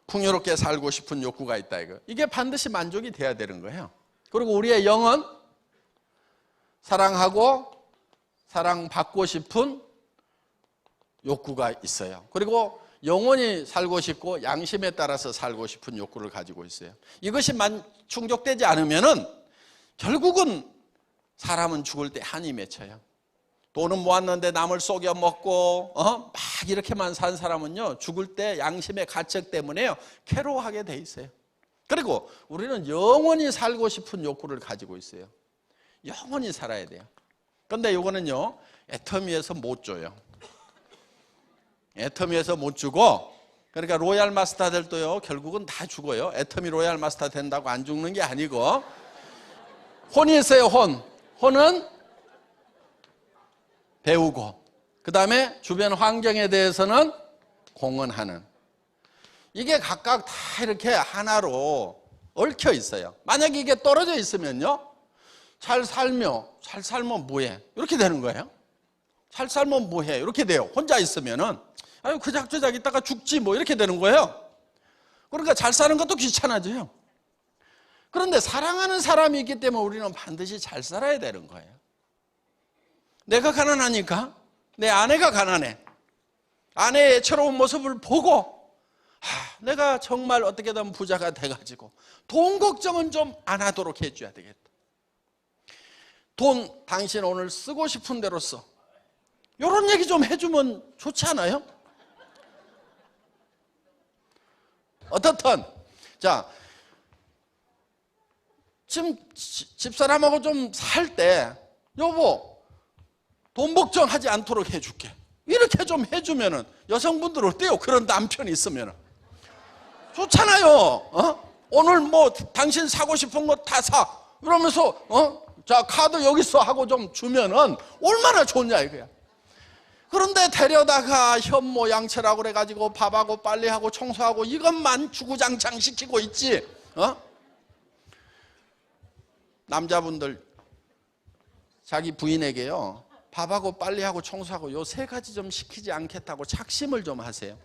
풍요롭게 살고 싶은 욕구가 있다 이거. 이게 반드시 만족이 돼야 되는 거예요. 그리고 우리의 영은 사랑하고 사랑받고 싶은 욕구가 있어요. 그리고 영원히 살고 싶고 양심에 따라서 살고 싶은 욕구를 가지고 있어요. 이것이 충족되지 않으면은 결국은 사람은 죽을 때 한이 맺혀요. 돈은 모았는데 남을 속여 먹고 막 이렇게만 산 사람은요 죽을 때 양심의 가책 때문에요 괴로워하게 돼 있어요. 그리고 우리는 영원히 살고 싶은 욕구를 가지고 있어요. 영원히 살아야 돼요. 그런데 이거는요 애터미에서 못 줘요. 애터미에서 못 주고, 그러니까 로얄 마스터들도요 결국은 다 죽어요. 애터미 로얄 마스터 된다고 안 죽는 게 아니고 혼이 있어요. 혼은 배우고 그 다음에 주변 환경에 대해서는 공헌하는. 이게 각각 다 이렇게 하나로 얽혀 있어요. 만약에 이게 떨어져 있으면요 잘 살면 뭐해? 이렇게 되는 거예요. 잘 살면 뭐해? 이렇게 돼요. 혼자 있으면은 아유 그작저작 있다가 죽지 뭐 이렇게 되는 거예요. 그러니까 잘 사는 것도 귀찮아져요. 그런데 사랑하는 사람이 있기 때문에 우리는 반드시 잘 살아야 되는 거예요. 내가 가난하니까 내 아내가 가난해. 아내의 애처로운 모습을 보고 내가 정말 어떻게든 부자가 돼가지고 돈 걱정은 좀 안 하도록 해줘야 되겠다. 돈 당신 오늘 쓰고 싶은 대로 써. 이런 얘기 좀 해주면 좋지 않아요? 어떻든 자, 지금 집사람하고 좀 살 때 여보 돈 걱정하지 않도록 해줄게 이렇게 좀 해주면은 여성분들 어때요? 그런 남편이 있으면은 좋잖아요. 오늘 뭐 당신 사고 싶은 거 다 사 그러면서 자 카드 여기 있어 하고 좀 주면은 얼마나 좋냐 이거야. 그런데 데려다가 현모 양처라고 그래가지고 밥하고 빨래하고 청소하고 이것만 주구장창 시키고 있지. 남자분들 자기 부인에게요 밥하고 빨래하고 청소하고 요 3가지 좀 시키지 않겠다고 착심을 좀 하세요.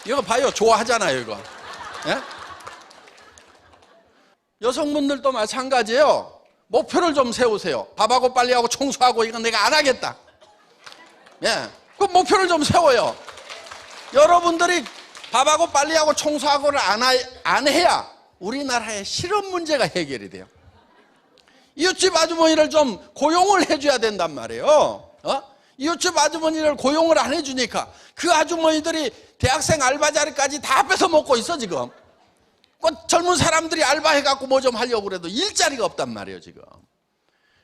이거 봐요. 좋아하잖아요 이거. 예? 여성분들도 마찬가지예요. 목표를 좀 세우세요. 밥하고 빨래하고 청소하고 이건 내가 안 하겠다. 예, 그 목표를 좀 세워요. 여러분들이 밥하고 빨래하고 청소하고를 안 해야 우리나라의 실업 문제가 해결이 돼요. 이웃집 아주머니를 좀 고용을 해줘야 된단 말이에요. 이웃집 아주머니를 고용을 안 해주니까 그 아주머니들이 대학생 알바 자리까지 다 뺏어 먹고 있어 지금. 젊은 사람들이 알바해갖고 뭐 좀 하려고 그래도 일자리가 없단 말이에요 지금.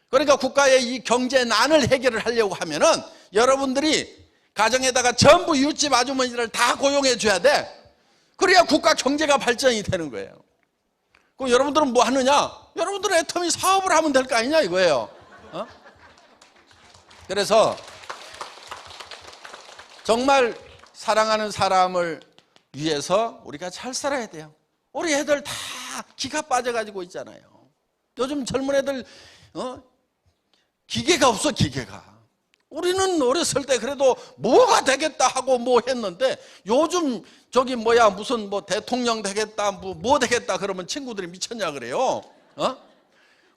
그러니까 국가의 이 경제난을 해결을 하려고 하면은 여러분들이 가정에다가 전부 이웃집 아주머니들을 다 고용해 줘야 돼. 그래야 국가 경제가 발전이 되는 거예요. 그럼 여러분들은 뭐 하느냐? 여러분들은 애터미 사업을 하면 될 거 아니냐 이거예요. 그래서 정말 사랑하는 사람을 위해서 우리가 잘 살아야 돼요. 우리 애들 다 기가 빠져가지고 있잖아요. 요즘 젊은 애들 기계가 없어 기계가. 우리는 어렸을 때 그래도 뭐가 되겠다 하고 뭐 했는데 요즘 저기 뭐야 무슨 뭐 대통령 되겠다 뭐 되겠다 그러면 친구들이 미쳤냐 그래요.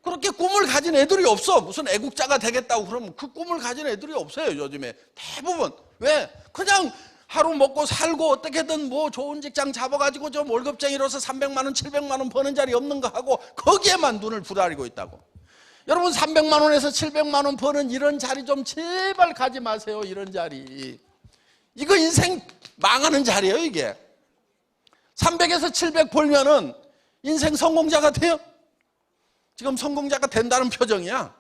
그렇게 꿈을 가진 애들이 없어. 무슨 애국자가 되겠다고 그러면 그 꿈을 가진 애들이 없어요 요즘에. 대부분 왜? 그냥 하루 먹고 살고 어떻게든 뭐 좋은 직장 잡아가지고 좀 월급쟁이로서 300만 원 700만 원 버는 자리 없는 거 하고 거기에만 눈을 부라리고 있다고. 여러분 300만 원에서 700만 원 버는 이런 자리 좀 제발 가지 마세요. 이런 자리 이거 인생 망하는 자리예요 이게. 300에서 700 벌면은 인생 성공자가 돼요? 지금 성공자가 된다는 표정이야.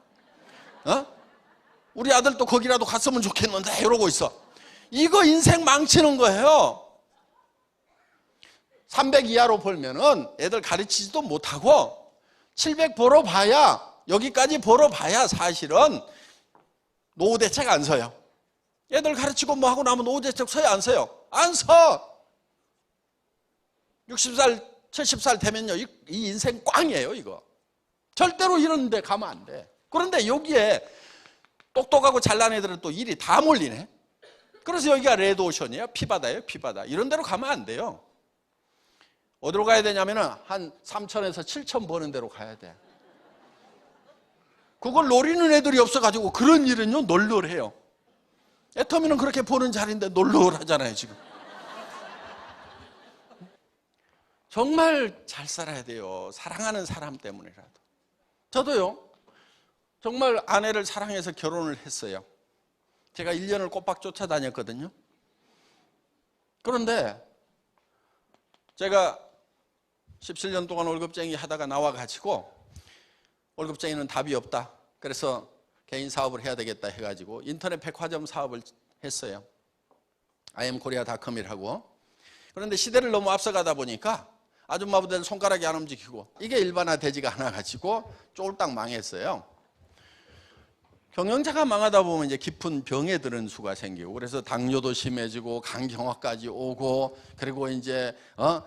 우리 아들도 거기라도 갔으면 좋겠는데 이러고 있어. 이거 인생 망치는 거예요. 300 이하로 벌면은 애들 가르치지도 못하고 700 벌어봐야 여기까지 벌어봐야 사실은 노후 대책 안 서요. 애들 가르치고 뭐 하고 나면 노후 대책 서요 안 서요? 안 서. 60살 70살 되면요 이 인생 꽝이에요 이거. 절대로 이런 데 가면 안 돼. 그런데 여기에 똑똑하고 잘난 애들은 또 일이 다 몰리네. 그래서 여기가 레드오션이에요. 피바다예요 피바다. 이런 데로 가면 안 돼요. 어디로 가야 되냐면은 한 3천에서 7천 버는 데로 가야 돼. 그걸 노리는 애들이 없어가지고 그런 일은요 널널해요. 애터미는 그렇게 보는 자리인데 널널하잖아요 지금. 정말 잘 살아야 돼요. 사랑하는 사람 때문이라도. 저도요 정말 아내를 사랑해서 결혼을 했어요. 제가 1년을 꼬박 쫓아다녔거든요. 그런데 제가 17년 동안 월급쟁이 하다가 나와가지고 월급쟁이는 답이 없다. 그래서 개인 사업을 해야 되겠다 해가지고 인터넷 백화점 사업을 했어요. IamKorea.com이라고. 그런데 시대를 너무 앞서가다 보니까 아줌마분들 손가락이 안 움직이고 이게 일반화되지가 않아가지고 쫄딱 망했어요. 경영자가 망하다 보면 이제 깊은 병에 드는 수가 생기고 그래서 당뇨도 심해지고 간경화까지 오고 그리고 이제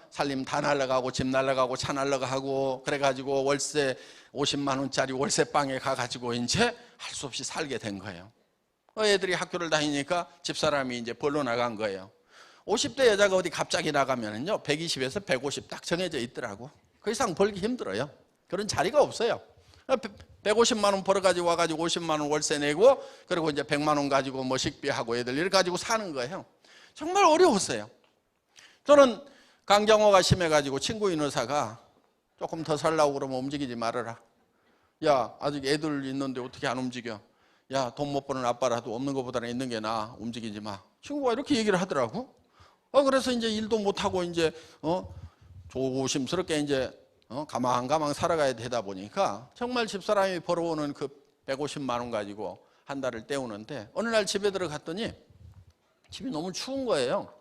살림 다 날라가고 집 날라가고 차 날라가고 그래가지고 월세 50만 원짜리 월세방에 가가지고 이제 할 수 없이 살게 된 거예요. 애들이 학교를 다니니까 집사람이 이제 벌러 나간 거예요. 50대 여자가 어디 갑자기 나가면은요 120에서 150 딱 정해져 있더라고. 그 이상 벌기 힘들어요. 그런 자리가 없어요. 150만 원 벌어가지고 와가지고 50만 원 월세 내고 그리고 이제 100만 원 가지고 뭐 식비하고 애들 이렇게 가지고 사는 거예요. 정말 어려웠어요. 저는 강경화가 심해가지고 친구인 의사가 조금 더 살라고 그러면 움직이지 말아라. 야 아직 애들 있는데 어떻게 안 움직여? 야, 돈 못 버는 아빠라도 없는 것보다는 있는 게 나아. 움직이지 마. 친구가 이렇게 얘기를 하더라고. 그래서 이제 일도 못 하고 이제 조심스럽게 이제 가망가망 살아가야 되다 보니까 정말 집사람이 벌어오는 그 150만 원 가지고 한 달을 때우는데, 어느 날 집에 들어갔더니 집이 너무 추운 거예요.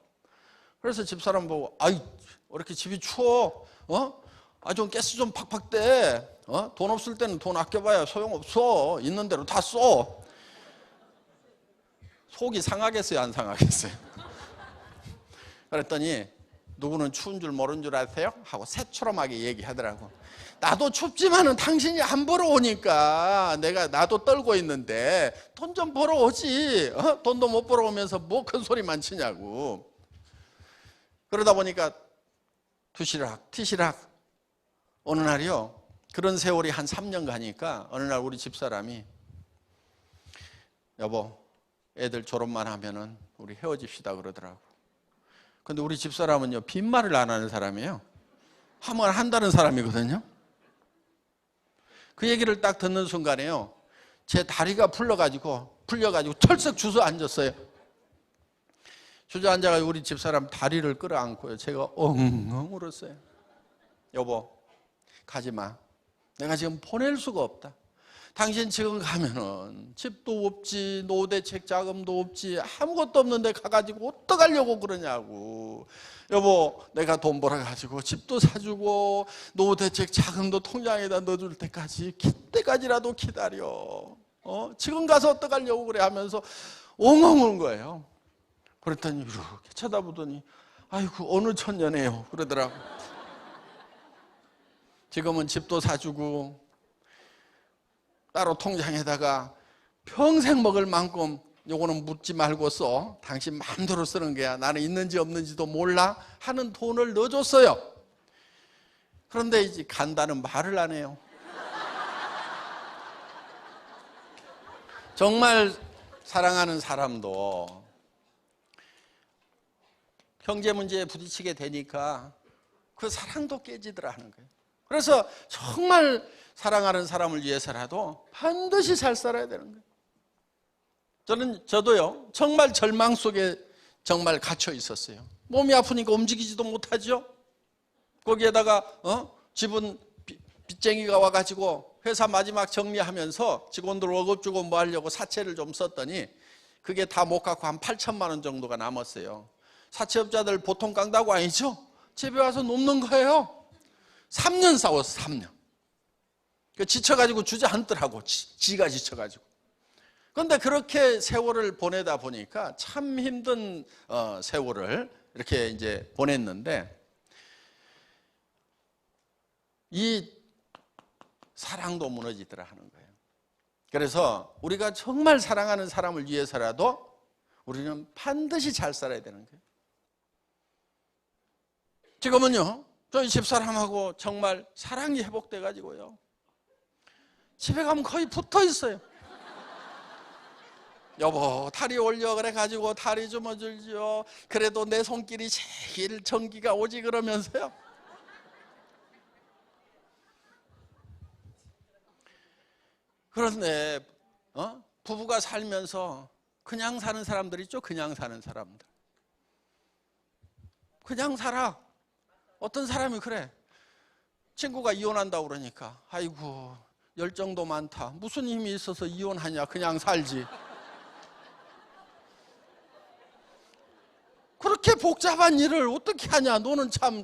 그래서 집사람 보고, 아이, 왜 이렇게 집이 추워? 좀 가스 좀 팍팍 대. 돈 없을 때는 돈 아껴봐야 소용없어. 있는 대로 다 써. 속이 상하겠어요, 안 상하겠어요? 그랬더니 누구는 추운 줄 모르는 줄 아세요? 하고 새초롬하게 얘기하더라고. 나도 춥지만은 당신이 안 벌어오니까 나도 떨고 있는데 돈 좀 벌어오지. 돈도 못 벌어오면서 뭐 큰 소리만 치냐고. 그러다 보니까 티시락 어느 날이요, 그런 세월이 한 3년 가니까 어느 날 우리 집사람이, 여보, 애들 졸업만 하면은 우리 헤어집시다 그러더라고. 근데 우리 집사람은요, 빈말을 안 하는 사람이에요. 하면 한다는 사람이거든요. 그 얘기를 딱 듣는 순간에요, 제 다리가 풀려가지고 털썩 주저앉았어요. 주저앉아가지고 우리 집사람 다리를 끌어안고요, 제가 엉엉 울었어요. 여보, 가지마. 내가 지금 보낼 수가 없다. 당신 지금 가면은 집도 없지, 노후대책 자금도 없지, 아무것도 없는데 가가지고 어떡하려고 그러냐고. 여보, 내가 돈 벌어가지고 집도 사주고 노후대책 자금도 통장에다 넣어줄 때까지라도 기다려. 지금 가서 어떡하려고 그래 하면서 엉엉 우는 거예요. 그랬더니 이렇게 쳐다보더니, 아이고, 어느 천년에요 그러더라고. 지금은 집도 사주고 따로 통장에다가 평생 먹을 만큼 요거는 묻지 말고 써. 당신 마음대로 쓰는 거야. 나는 있는지 없는지도 몰라 하는 돈을 넣어줬어요. 그런데 이제 간다는 말을 안 해요. 정말 사랑하는 사람도 경제 문제에 부딪히게 되니까 그 사랑도 깨지더라 하는 거예요. 그래서 정말 사랑하는 사람을 위해서라도 반드시 잘 살아야 되는 거예요. 저도요, 정말 절망 속에 정말 갇혀 있었어요. 몸이 아프니까 움직이지도 못하죠. 거기에다가 집은 빚쟁이가 와가지고 회사 마지막 정리하면서 직원들 월급 주고 뭐 하려고 사채를 좀 썼더니 그게 다 못 갚고 한 8천만 원 정도가 남았어요. 사채업자들 보통 깡다구 아니죠? 집에 와서 눕는 거예요. 3년 싸웠어, 3년. 지쳐가지고 주저앉더라고, 지가 지쳐가지고. 그런데 그렇게 세월을 보내다 보니까 참 힘든 세월을 이렇게 이제 보냈는데, 이 사랑도 무너지더라 하는 거예요. 그래서 우리가 정말 사랑하는 사람을 위해서라도 우리는 반드시 잘 살아야 되는 거예요. 지금은요, 저희 집사람하고 정말 사랑이 회복돼 가지고요, 집에 가면 거의 붙어 있어요. 여보, 다리 올려 그래 가지고 다리 좀 어줄지요. 그래도 내 손길이 제일 전기가 오지 그러면서요. 그런데 부부가 살면서 그냥 사는 사람들 있죠. 그냥 사는 사람들. 그냥 살아. 어떤 사람이 그래. 친구가 이혼한다고 그러니까, 아이고, 열정도 많다. 무슨 힘이 있어서 이혼하냐. 그냥 살지. 그렇게 복잡한 일을 어떻게 하냐. 너는 참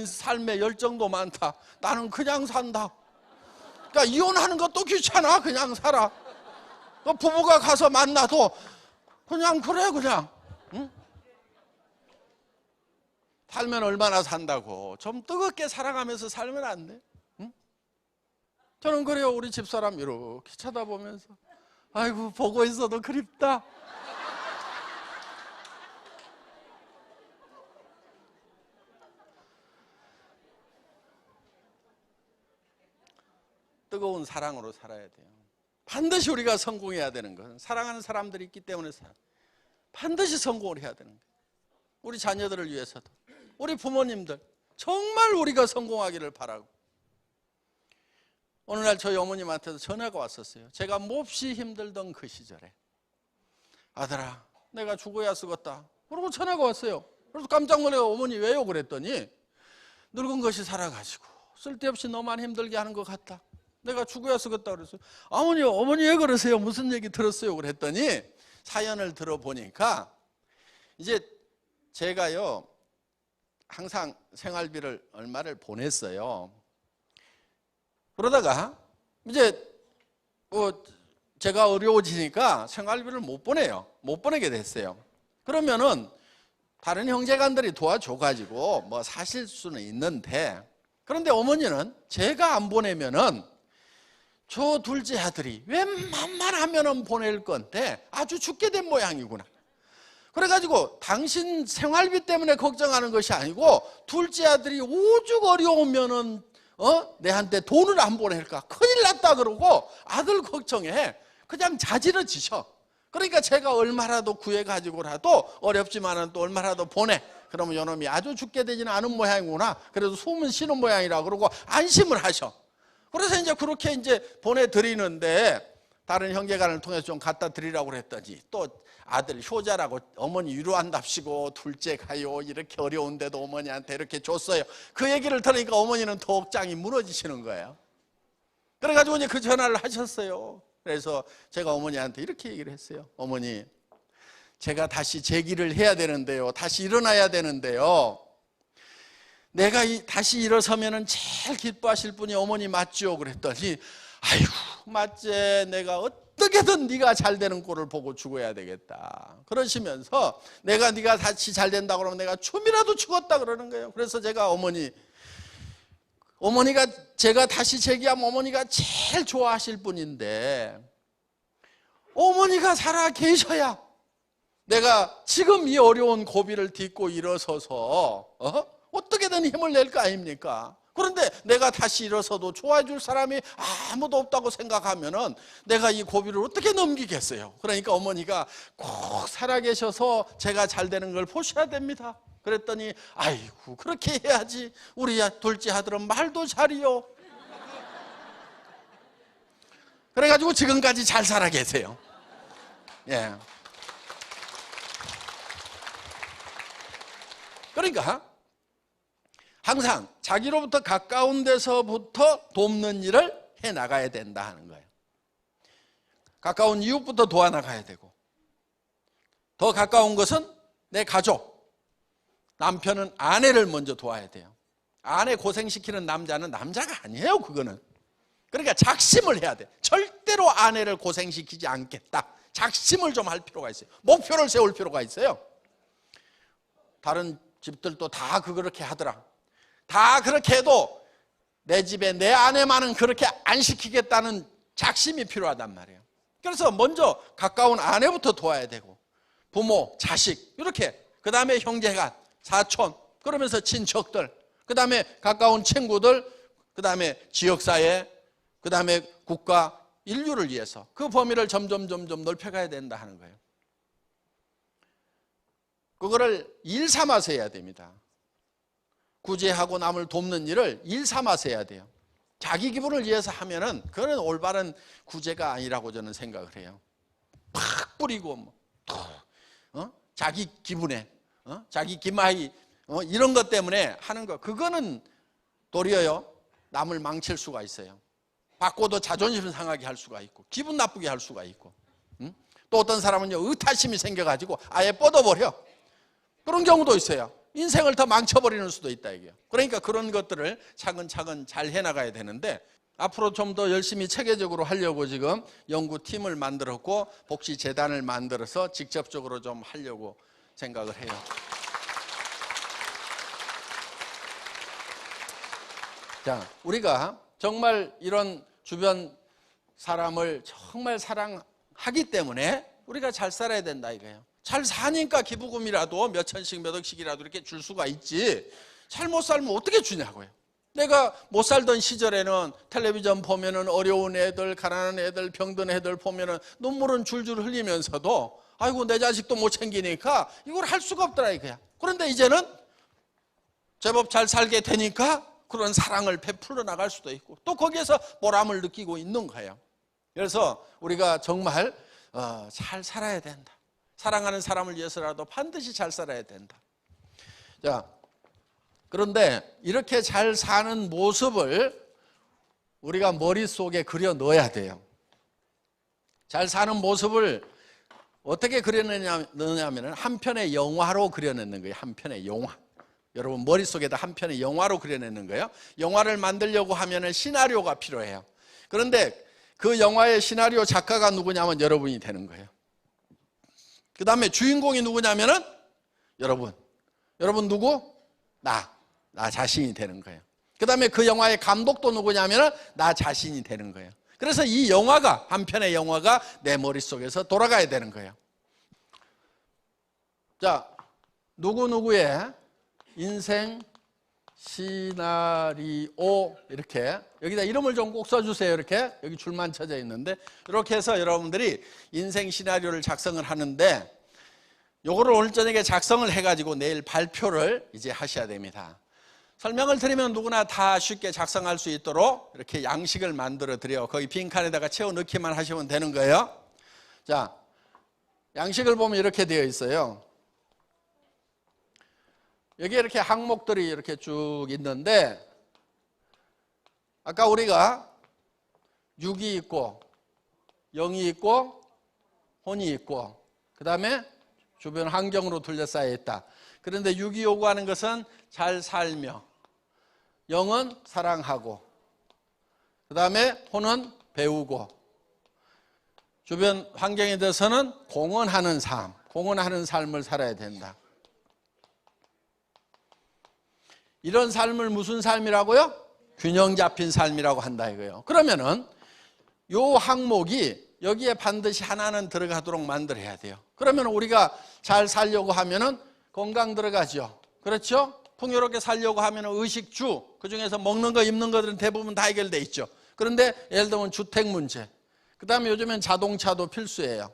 삶에 열정도 많다. 나는 그냥 산다. 그러니까 이혼하는 것도 귀찮아. 그냥 살아. 또 부부가 가서 만나도 그냥 그래 그냥. 응? 살면 얼마나 산다고. 좀 뜨겁게 살아가면서 살면 안 돼? 응? 저는 그래요. 우리 집사람 이렇게 쳐다보면서, 아이고, 보고 있어도 그립다. 뜨거운 사랑으로 살아야 돼요. 반드시 우리가 성공해야 되는 것은, 사랑하는 사람들이 있기 때문에 반드시 성공을 해야 되는 거예요. 우리 자녀들을 위해서도, 우리 부모님들 정말 우리가 성공하기를 바라고, 어느 날 저희 어머님한테서 전화가 왔었어요. 제가 몹시 힘들던 그 시절에 아들아 내가 죽어야 쓰겄다 그러고 전화가 왔어요. 그래서 깜짝 놀라서 어머니 왜요? 그랬더니 늙은 것이 살아가지고 쓸데없이 너만 힘들게 하는 것 같다. 내가 죽어야 쓰겄다 그랬어요. 어머니 왜 그러세요? 무슨 얘기 들었어요? 그랬더니 사연을 들어보니까 이제 제가요 항상 생활비를 얼마를 보냈어요. 그러다가 이제 제가 어려워지니까 생활비를 못 보내게 됐어요. 그러면은 다른 형제간들이 도와줘가지고 뭐 사실 수는 있는데, 그런데 어머니는 제가 안 보내면은 저 둘째 아들이 웬만하면은 보낼 건데 아주 죽게 된 모양이구나. 그래가지고 당신 생활비 때문에 걱정하는 것이 아니고 둘째 아들이 오죽 어려우면은 내한테 돈을 안 보낼까 큰일 났다 그러고 아들 걱정해 그냥 자지러지셔. 그러니까 제가 얼마라도 구해가지고라도 어렵지만은 또 얼마라도 보내. 그러면 요놈이 아주 죽게 되지는 않은 모양이구나. 그래도 숨은 쉬는 모양이라 그러고 안심을 하셔. 그래서 이제 그렇게 이제 보내드리는데 다른 형제간을 통해서 좀 갖다 드리라고 그랬더니 또 아들 효자라고 어머니 위로한답시고 둘째 가요 이렇게 어려운데도 어머니한테 이렇게 줬어요. 그 얘기를 들으니까 어머니는 더 억장이 무너지시는 거예요. 그래가지고 이제 그 전화를 하셨어요. 그래서 제가 어머니한테 이렇게 얘기를 했어요. 어머니 제가 다시 재기를 해야 되는데요, 다시 일어나야 되는데요, 내가 다시 일어서면은 제일 기뻐하실 분이 어머니 맞죠? 그랬더니 아이고 맞지, 내가 어떻게든 네가 잘 되는 꼴을 보고 죽어야 되겠다 그러시면서 네가 다시 잘 된다 그러면 내가 춤이라도 추겠다 그러는 거예요. 그래서 제가 어머니가 제가 다시 재기하면 어머니가 제일 좋아하실 분인데 어머니가 살아 계셔야 내가 지금 이 어려운 고비를 딛고 일어서서 어떻게든 힘을 낼 거 아닙니까? 그런데 내가 다시 일어서도 좋아해 줄 사람이 아무도 없다고 생각하면은 내가 이 고비를 어떻게 넘기겠어요? 그러니까 어머니가 꼭 살아계셔서 제가 잘 되는 걸 보셔야 됩니다. 그랬더니 아이고 그렇게 해야지 우리 둘째 아들은 말도 잘이요. 그래가지고 지금까지 잘 살아 계세요. 예. 그러니까 항상 자기로부터 가까운 데서부터 돕는 일을 해나가야 된다 하는 거예요. 가까운 이웃부터 도와나가야 되고, 더 가까운 것은 내 가족, 남편은 아내를 먼저 도와야 돼요. 아내 고생시키는 남자는 남자가 아니에요. 그거는. 그러니까 작심을 해야 돼. 절대로 아내를 고생시키지 않겠다. 작심을 좀 할 필요가 있어요. 목표를 세울 필요가 있어요. 다른 집들도 다 그렇게 하더라. 다 그렇게 해도 내 집에 내 아내만은 그렇게 안 시키겠다는 작심이 필요하단 말이에요. 그래서 먼저 가까운 아내부터 도와야 되고, 부모, 자식 이렇게, 그 다음에 형제간, 사촌, 그러면서 친척들, 그 다음에 가까운 친구들, 그 다음에 지역사회, 그 다음에 국가, 인류를 위해서 그 범위를 점점 넓혀가야 된다 하는 거예요. 그거를 일 삼아서 해야 됩니다. 구제하고 남을 돕는 일을 일 삼아서 해야 돼요. 자기 기분을 위해서 하면은 그건 올바른 구제가 아니라고 저는 생각을 해요. 팍 뿌리고 자기 기분에 자기 기마이 이런 것 때문에 하는 거, 그거는 도리어요 남을 망칠 수가 있어요. 받고도 자존심 상하게 할 수가 있고 기분 나쁘게 할 수가 있고, 또 어떤 사람은요 의타심이 생겨가지고 아예 뻗어버려. 그런 경우도 있어요. 인생을 더 망쳐버리는 수도 있다 이게요. 그러니까 그런 것들을 차근차근 잘 해나가야 되는데, 앞으로 좀 더 열심히 체계적으로 하려고 지금 연구팀을 만들었고 복지재단을 만들어서 직접적으로 좀 하려고 생각을 해요. 자, 우리가 정말 이런 주변 사람을 정말 사랑하기 때문에 우리가 잘 살아야 된다 이거예요. 잘 사니까 기부금이라도 몇 천씩 몇 억씩이라도 이렇게 줄 수가 있지, 잘 못 살면 어떻게 주냐고요. 내가 못 살던 시절에는 텔레비전 보면은 어려운 애들, 가난한 애들, 병든 애들 보면은 눈물은 줄줄 흘리면서도 아이고 내 자식도 못 챙기니까 이걸 할 수가 없더라 이거야. 그런데 이제는 제법 잘 살게 되니까 그런 사랑을 베풀어 나갈 수도 있고 또 거기에서 보람을 느끼고 있는 거예요. 그래서 우리가 정말 잘 살아야 된다. 사랑하는 사람을 위해서라도 반드시 잘 살아야 된다. 자, 그런데 이렇게 잘 사는 모습을 우리가 머릿속에 그려 넣어야 돼요. 잘 사는 모습을 어떻게 그려내냐면 한 편의 영화로 그려내는 거예요. 한 편의 영화. 여러분 머릿속에다 한 편의 영화로 그려내는 거예요. 영화를 만들려고 하면 시나리오가 필요해요. 그런데 그 영화의 시나리오 작가가 누구냐면 여러분이 되는 거예요. 그 다음에 주인공이 누구냐면은 여러분 누구? 나 자신이 되는 거예요. 그 다음에 그 영화의 감독도 누구냐면은 나 자신이 되는 거예요. 그래서 이 영화가, 한 편의 영화가 내 머릿속에서 돌아가야 되는 거예요. 자, 누구누구의 인생 시나리오, 이렇게 여기다 이름을 좀 꼭 써주세요. 이렇게 여기 줄만 쳐져 있는데 이렇게 해서 여러분들이 인생 시나리오를 작성을 하는데 요거를 오늘 저녁에 작성을 해가지고 내일 발표를 이제 하셔야 됩니다. 설명을 드리면 누구나 다 쉽게 작성할 수 있도록 이렇게 양식을 만들어 드려요. 거기 빈칸에다가 채워 넣기만 하시면 되는 거예요. 자, 양식을 보면 이렇게 되어 있어요. 여기 이렇게 항목들이 이렇게 쭉 있는데 아까 우리가 6이 있고 0이 있고 혼이 있고 그 다음에 주변 환경으로 둘러싸여 있다. 그런데 6이 요구하는 것은 잘 살며, 0은 사랑하고, 그 다음에 혼은 배우고, 주변 환경에 대해서는 공헌하는 삶, 공헌하는 삶을 살아야 된다. 이런 삶을 무슨 삶이라고요? 균형 잡힌 삶이라고 한다 이거예요. 그러면은 요 항목이 여기에 반드시 하나는 들어가도록 만들어야 돼요. 그러면 우리가 잘 살려고 하면은 건강 들어가죠. 그렇죠? 풍요롭게 살려고 하면은 의식주, 그 중에서 먹는 거, 입는 것들은 대부분 다 해결돼 있죠. 그런데 예를 들면 주택 문제, 그 다음에 요즘엔 자동차도 필수예요.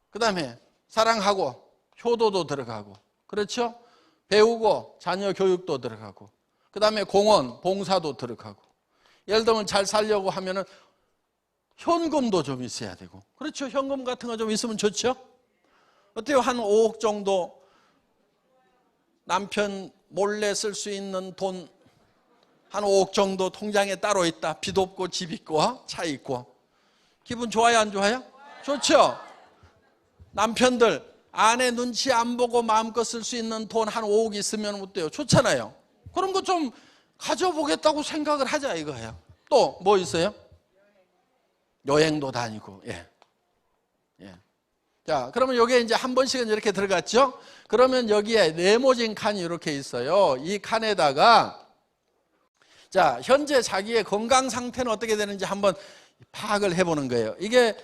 그 다음에 사랑하고 효도도 들어가고, 그렇죠? 배우고 자녀 교육도 들어가고, 그 다음에 공헌, 봉사도 들어가고. 예를 들면 잘 살려고 하면은 현금도 좀 있어야 되고, 그렇죠? 현금 같은 거 좀 있으면 좋죠? 어때요? 한 5억 정도 남편 몰래 쓸 수 있는 돈 한 5억 정도 통장에 따로 있다. 빚 없고 집 있고 차 있고. 기분 좋아요, 안 좋아요? 좋죠? 남편들 아내 눈치 안 보고 마음껏 쓸 수 있는 돈 한 5억 있으면 어때요? 좋잖아요. 그런 거 좀 가져보겠다고 생각을 하자 이거예요. 또 뭐 있어요? 여행도 다니고. 예. 자, 그러면 여기에 이제 한 번씩은 이렇게 들어갔죠? 그러면 여기에 네모진 칸이 이렇게 있어요. 이 칸에다가 자, 현재 자기의 건강 상태는 어떻게 되는지 한번 파악을 해보는 거예요. 이게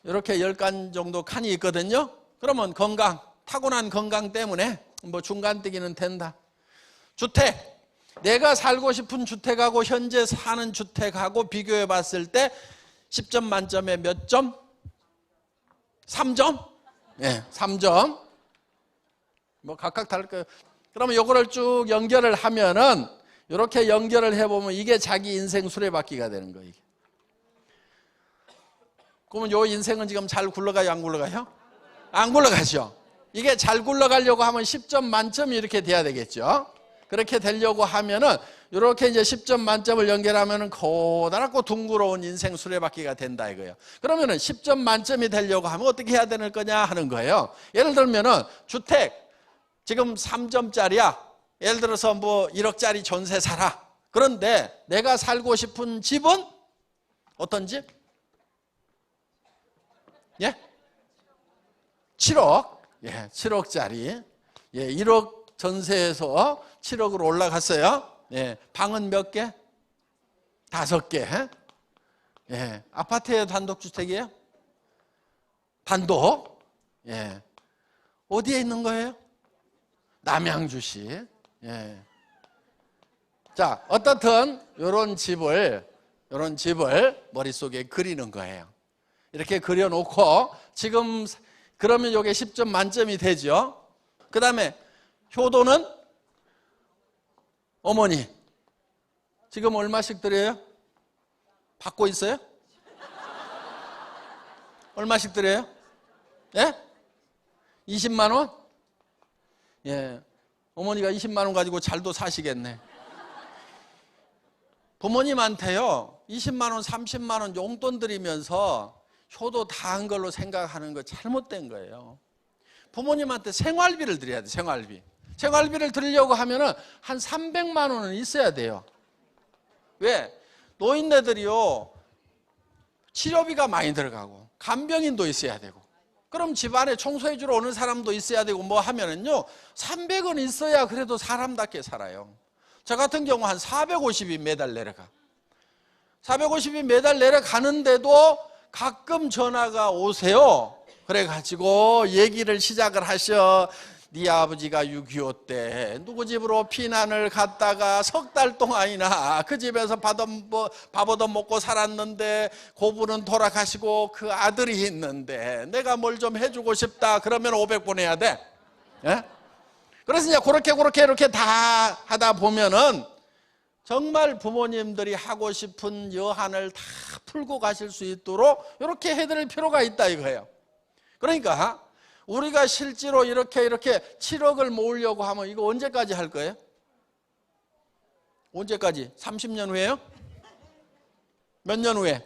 이렇게 10칸 정도 칸이 있거든요. 그러면 건강, 타고난 건강 때문에 뭐 중간뜨기는 된다. 주택, 내가 살고 싶은 주택하고 현재 사는 주택하고 비교해 봤을 때 10점 만점에 몇 점? 3점? 예, 3점. 뭐 각각 다를 거예요. 그러면 이거를 쭉 연결을 하면은 이렇게 연결을 해보면 이게 자기 인생 수레바퀴가 되는 거예요. 이게. 그러면 이 인생은 지금 잘 굴러가요, 안 굴러가요? 안 굴러가죠. 이게 잘 굴러가려고 하면 10점 만점이 이렇게 돼야 되겠죠. 그렇게 되려고 하면은 이렇게 이제 10점 만점을 연결하면은 고단하고 둥그러운 인생 수레바퀴가 된다 이거예요. 그러면은 10점 만점이 되려고 하면 어떻게 해야 되는 거냐 하는 거예요. 예를 들면은 주택 지금 3점짜리야. 예를 들어서 뭐 1억짜리 전세 살아. 그런데 내가 살고 싶은 집은 어떤 집? 예? 7억. 예, 7억짜리. 예, 1억 전세에서 7억으로 올라갔어요. 예, 방은 몇 개? 5개. 예, 아파트에 단독주택이에요? 단독? 예. 어디에 있는 거예요? 남양주시. 예. 자, 어떻든 이런 집을 머릿속에 그리는 거예요. 이렇게 그려놓고 지금 그러면 이게 10점 만점이 되죠. 그 다음에 효도는 어머니 지금 얼마씩 드려요? 받고 있어요? 얼마씩 드려요? 예? 20만 원? 예. 어머니가 20만 원 가지고 잘도 사시겠네. 부모님한테요, 20만 원, 30만 원 용돈 드리면서 효도 다 한 걸로 생각하는 거 잘못된 거예요. 부모님한테 생활비를 드려야 돼, 생활비. 생활비를 드리려고 하면은 한 300만 원은 있어야 돼요. 왜? 노인네들이요, 치료비가 많이 들어가고, 간병인도 있어야 되고, 그럼 집안에 청소해 주러 오는 사람도 있어야 되고 뭐 하면은요, 300원 있어야 그래도 사람답게 살아요. 저 같은 경우 한 450이 매달 내려가. 450이 매달 내려가는데도 가끔 전화가 오세요. 그래가지고 얘기를 시작을 하셔. 네 아버지가 6.25 때 누구 집으로 피난을 갔다가 석 달 동안이나 그 집에서 밥 얻어먹고 살았는데 고부는 돌아가시고 그 아들이 있는데 내가 뭘 좀 해주고 싶다. 그러면 500번 해야 돼. 예? 그래서 이제 그렇게 이렇게 다 하다 보면은 정말 부모님들이 하고 싶은 여한을 다 풀고 가실 수 있도록 이렇게 해드릴 필요가 있다 이거예요. 그러니까 우리가 실제로 이렇게 7억을 모으려고 하면 이거 언제까지 할 거예요? 언제까지? 30년 후에요? 몇 년 후에?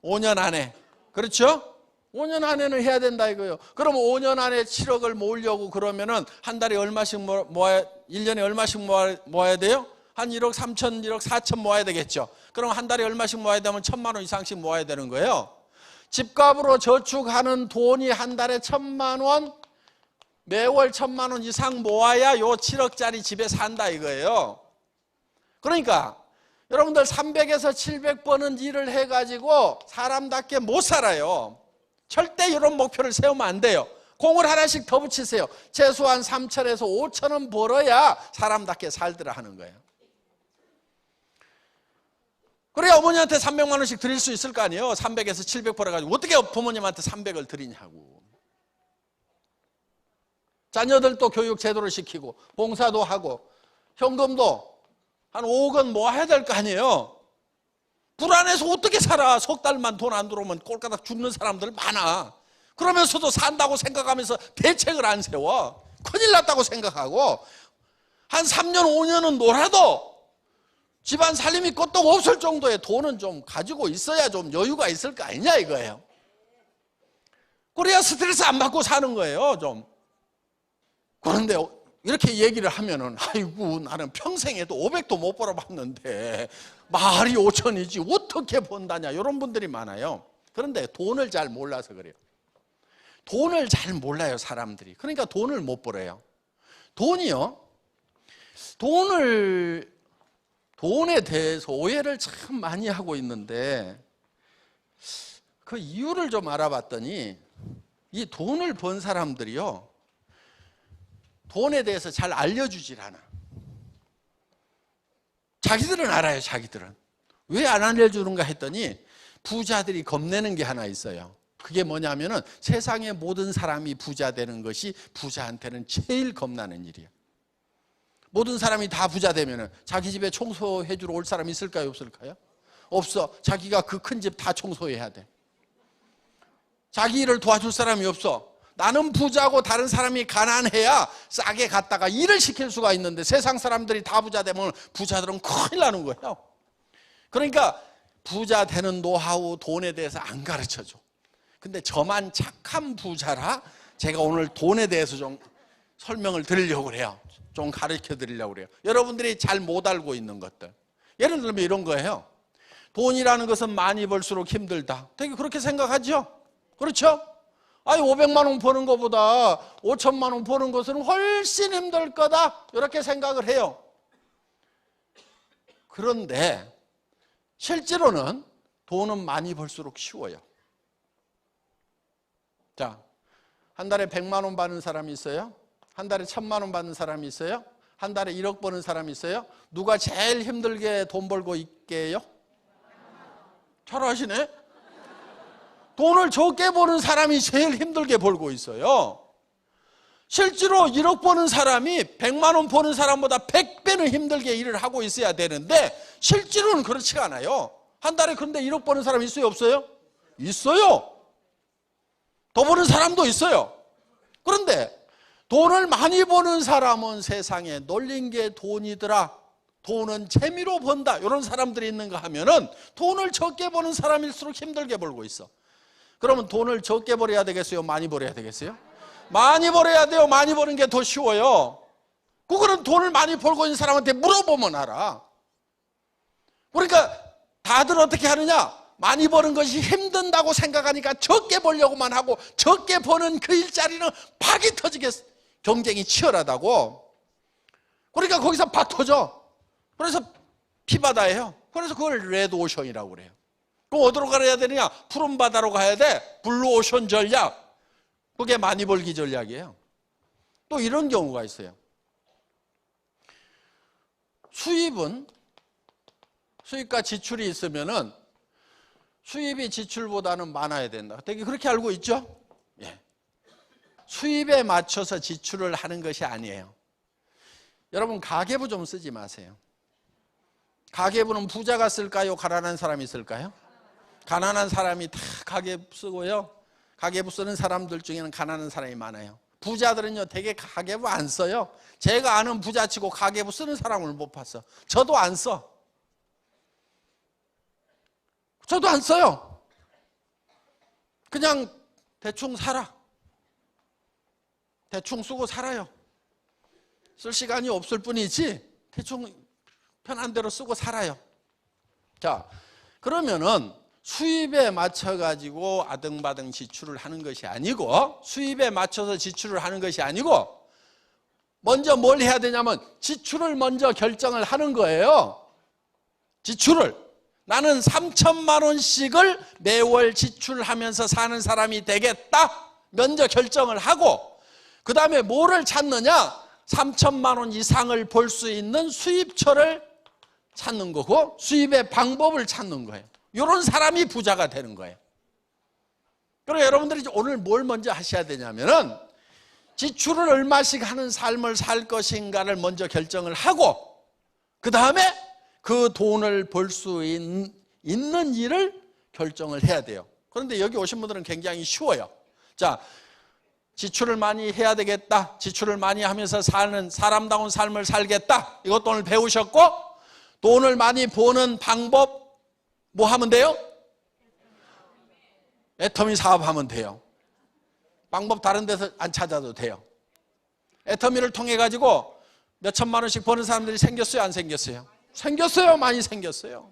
5년 안에. 그렇죠? 5년 안에는 해야 된다 이거예요. 그럼 5년 안에 7억을 모으려고 그러면은 한 달에 얼마씩 모아야, 1년에 얼마씩 모아야 돼요? 한 1억 3천, 1억 4천 모아야 되겠죠. 그럼 한 달에 얼마씩 모아야 되면 1,000만 원 이상씩 모아야 되는 거예요. 집값으로 저축하는 돈이 한 달에 1,000만 원, 매월 1,000만 원 이상 모아야 요 7억짜리 집에 산다 이거예요. 그러니까 여러분들 300에서 700번은 일을 해가지고 사람답게 못 살아요. 절대 이런 목표를 세우면 안 돼요. 공을 하나씩 더 붙이세요. 최소한 3천에서 5천 원 벌어야 사람답게 살더라 하는 거예요. 그래야 어머니한테 300만 원씩 드릴 수 있을 거 아니에요. 300에서 700 벌어가지고 어떻게 부모님한테 300을 드리냐고. 자녀들도 교육 제대로 시키고 봉사도 하고 현금도 한 5억은 모아야 될 거 아니에요. 불안해서 어떻게 살아. 석 달만 돈 안 들어오면 꼴까닥 죽는 사람들 많아. 그러면서도 산다고 생각하면서 대책을 안 세워. 큰일 났다고 생각하고 한 3년 5년은 놀아도 집안 살림이 끄떡 없을 정도의 돈은 좀 가지고 있어야 좀 여유가 있을 거 아니냐 이거예요. 그래야 스트레스 안 받고 사는 거예요 좀. 그런데 이렇게 얘기를 하면은 아이고 나는 평생에도 500도 못 벌어봤는데 말이 5천이지 어떻게 번다냐 이런 분들이 많아요. 그런데 돈을 잘 몰라서 그래요. 돈을 잘 몰라요 사람들이. 그러니까 돈을 못 벌어요. 돈이요, 돈에 대해서 오해를 참 많이 하고 있는데 그 이유를 좀 알아봤더니 이 돈을 번 사람들이요 돈에 대해서 잘 알려주질 않아. 자기들은 알아요. 자기들은. 왜 안 알려주는가 했더니 부자들이 겁내는 게 하나 있어요. 그게 뭐냐면은 세상의 모든 사람이 부자 되는 것이 부자한테는 제일 겁나는 일이에요. 모든 사람이 다 부자 되면은 자기 집에 청소해 주러 올 사람이 있을까요? 없을까요? 없어. 자기가 그 큰 집 다 청소해야 돼. 자기 일을 도와줄 사람이 없어. 나는 부자고 다른 사람이 가난해야 싸게 갔다가 일을 시킬 수가 있는데 세상 사람들이 다 부자 되면 부자들은 큰일 나는 거예요. 그러니까 부자 되는 노하우, 돈에 대해서 안 가르쳐줘. 근데 저만 착한 부자라 제가 오늘 돈에 대해서 좀 설명을 드리려고 그래요. 좀 가르쳐 드리려고 그래요. 여러분들이 잘 못 알고 있는 것들. 예를 들면 이런 거예요. 돈이라는 것은 많이 벌수록 힘들다. 되게 그렇게 생각하죠? 그렇죠? 아니 500만 원 버는 것보다 5천만 원 버는 것은 훨씬 힘들 거다 이렇게 생각을 해요. 그런데 실제로는 돈은 많이 벌수록 쉬워요. 자, 한 달에 100만 원 받는 사람이 있어요? 한 달에 1,000만 원 받는 사람이 있어요? 한 달에 1억 버는 사람이 있어요? 누가 제일 힘들게 돈 벌고 있게요? 잘 아시네? 돈을 적게 버는 사람이 제일 힘들게 벌고 있어요. 실제로 1억 버는 사람이 100만 원 버는 사람보다 100배는 힘들게 일을 하고 있어야 되는데 실제로는 그렇지가 않아요. 한 달에 근데 1억 버는 사람 있어요, 없어요? 있어요. 더 버는 사람도 있어요. 그런데 돈을 많이 버는 사람은 세상에 놀린 게 돈이더라, 돈은 재미로 번다, 이런 사람들이 있는가 하면은 돈을 적게 버는 사람일수록 힘들게 벌고 있어. 그러면 돈을 적게 벌어야 되겠어요, 많이 벌어야 되겠어요? 많이 벌어야 돼요. 많이 버는 게 더 쉬워요. 그거는 돈을 많이 벌고 있는 사람한테 물어보면 알아. 그러니까 다들 어떻게 하느냐, 많이 버는 것이 힘든다고 생각하니까 적게 벌려고만 하고, 적게 버는 그 일자리는 박이 터지게 경쟁이 치열하다고. 그러니까 거기서 박 터져. 그래서 피바다예요. 그래서 그걸 레드오션이라고 그래요. 그럼 어디로 가야 되느냐, 푸른 바다로 가야 돼. 블루오션 전략. 그게 많이 벌기 전략이에요. 또 이런 경우가 있어요. 수입과 지출이 있으면은 수입이 지출보다는 많아야 된다. 되게 그렇게 알고 있죠? 예. 수입에 맞춰서 지출을 하는 것이 아니에요. 여러분, 가계부 좀 쓰지 마세요. 가계부는 부자가 쓸까요? 가난한 사람이 쓸까요? 가난한 사람이 다 가계부 쓰고요. 가계부 쓰는 사람들 중에는 가난한 사람이 많아요. 부자들은요, 되게 가계부 안 써요. 제가 아는 부자치고 가계부 쓰는 사람을 못 봤어. 저도 안 써. 저도 안 써요. 그냥 대충 살아. 대충 쓰고 살아요. 쓸 시간이 없을 뿐이지 대충 편한 대로 쓰고 살아요. 자, 그러면은 수입에 맞춰가지고 아등바등 지출을 하는 것이 아니고, 수입에 맞춰서 지출을 하는 것이 아니고, 먼저 뭘 해야 되냐면 지출을 먼저 결정을 하는 거예요. 지출을. 나는 3천만 원씩을 매월 지출하면서 사는 사람이 되겠다, 먼저 결정을 하고, 그 다음에 뭐를 찾느냐, 3천만 원 이상을 벌 수 있는 수입처를 찾는 거고, 수입의 방법을 찾는 거예요. 이런 사람이 부자가 되는 거예요. 그리고 여러분들이 오늘 뭘 먼저 하셔야 되냐면은, 지출을 얼마씩 하는 삶을 살 것인가를 먼저 결정을 하고, 그 다음에 그 돈을 벌 수 있는 일을 결정을 해야 돼요. 그런데 여기 오신 분들은 굉장히 쉬워요. 자, 지출을 많이 해야 되겠다, 지출을 많이 하면서 사는 사람다운 삶을 살겠다, 이것도 오늘 배우셨고, 돈을 많이 버는 방법 뭐 하면 돼요? 애터미 사업하면 돼요. 방법 다른 데서 안 찾아도 돼요. 애터미를 통해 가지고 몇 천만 원씩 버는 사람들이 생겼어요, 안 생겼어요? 생겼어요. 많이 생겼어요.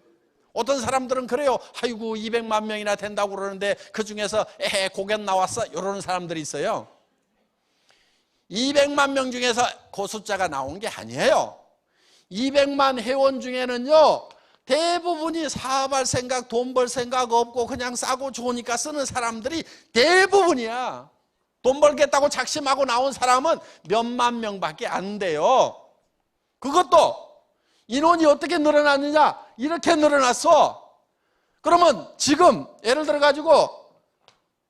어떤 사람들은 그래요. 아이고 200만 명이나 된다고 그러는데 그중에서 고견 나왔어, 이러는 사람들이 있어요. 200만 명 중에서 그 숫자가 나온 게 아니에요. 200만 회원 중에는요, 대부분이 사업할 생각, 돈 벌 생각 없고 그냥 싸고 좋으니까 쓰는 사람들이 대부분이야. 돈 벌겠다고 작심하고 나온 사람은 몇만 명밖에 안 돼요. 그것도 인원이 어떻게 늘어났느냐, 이렇게 늘어났어. 그러면 지금 예를 들어 가지고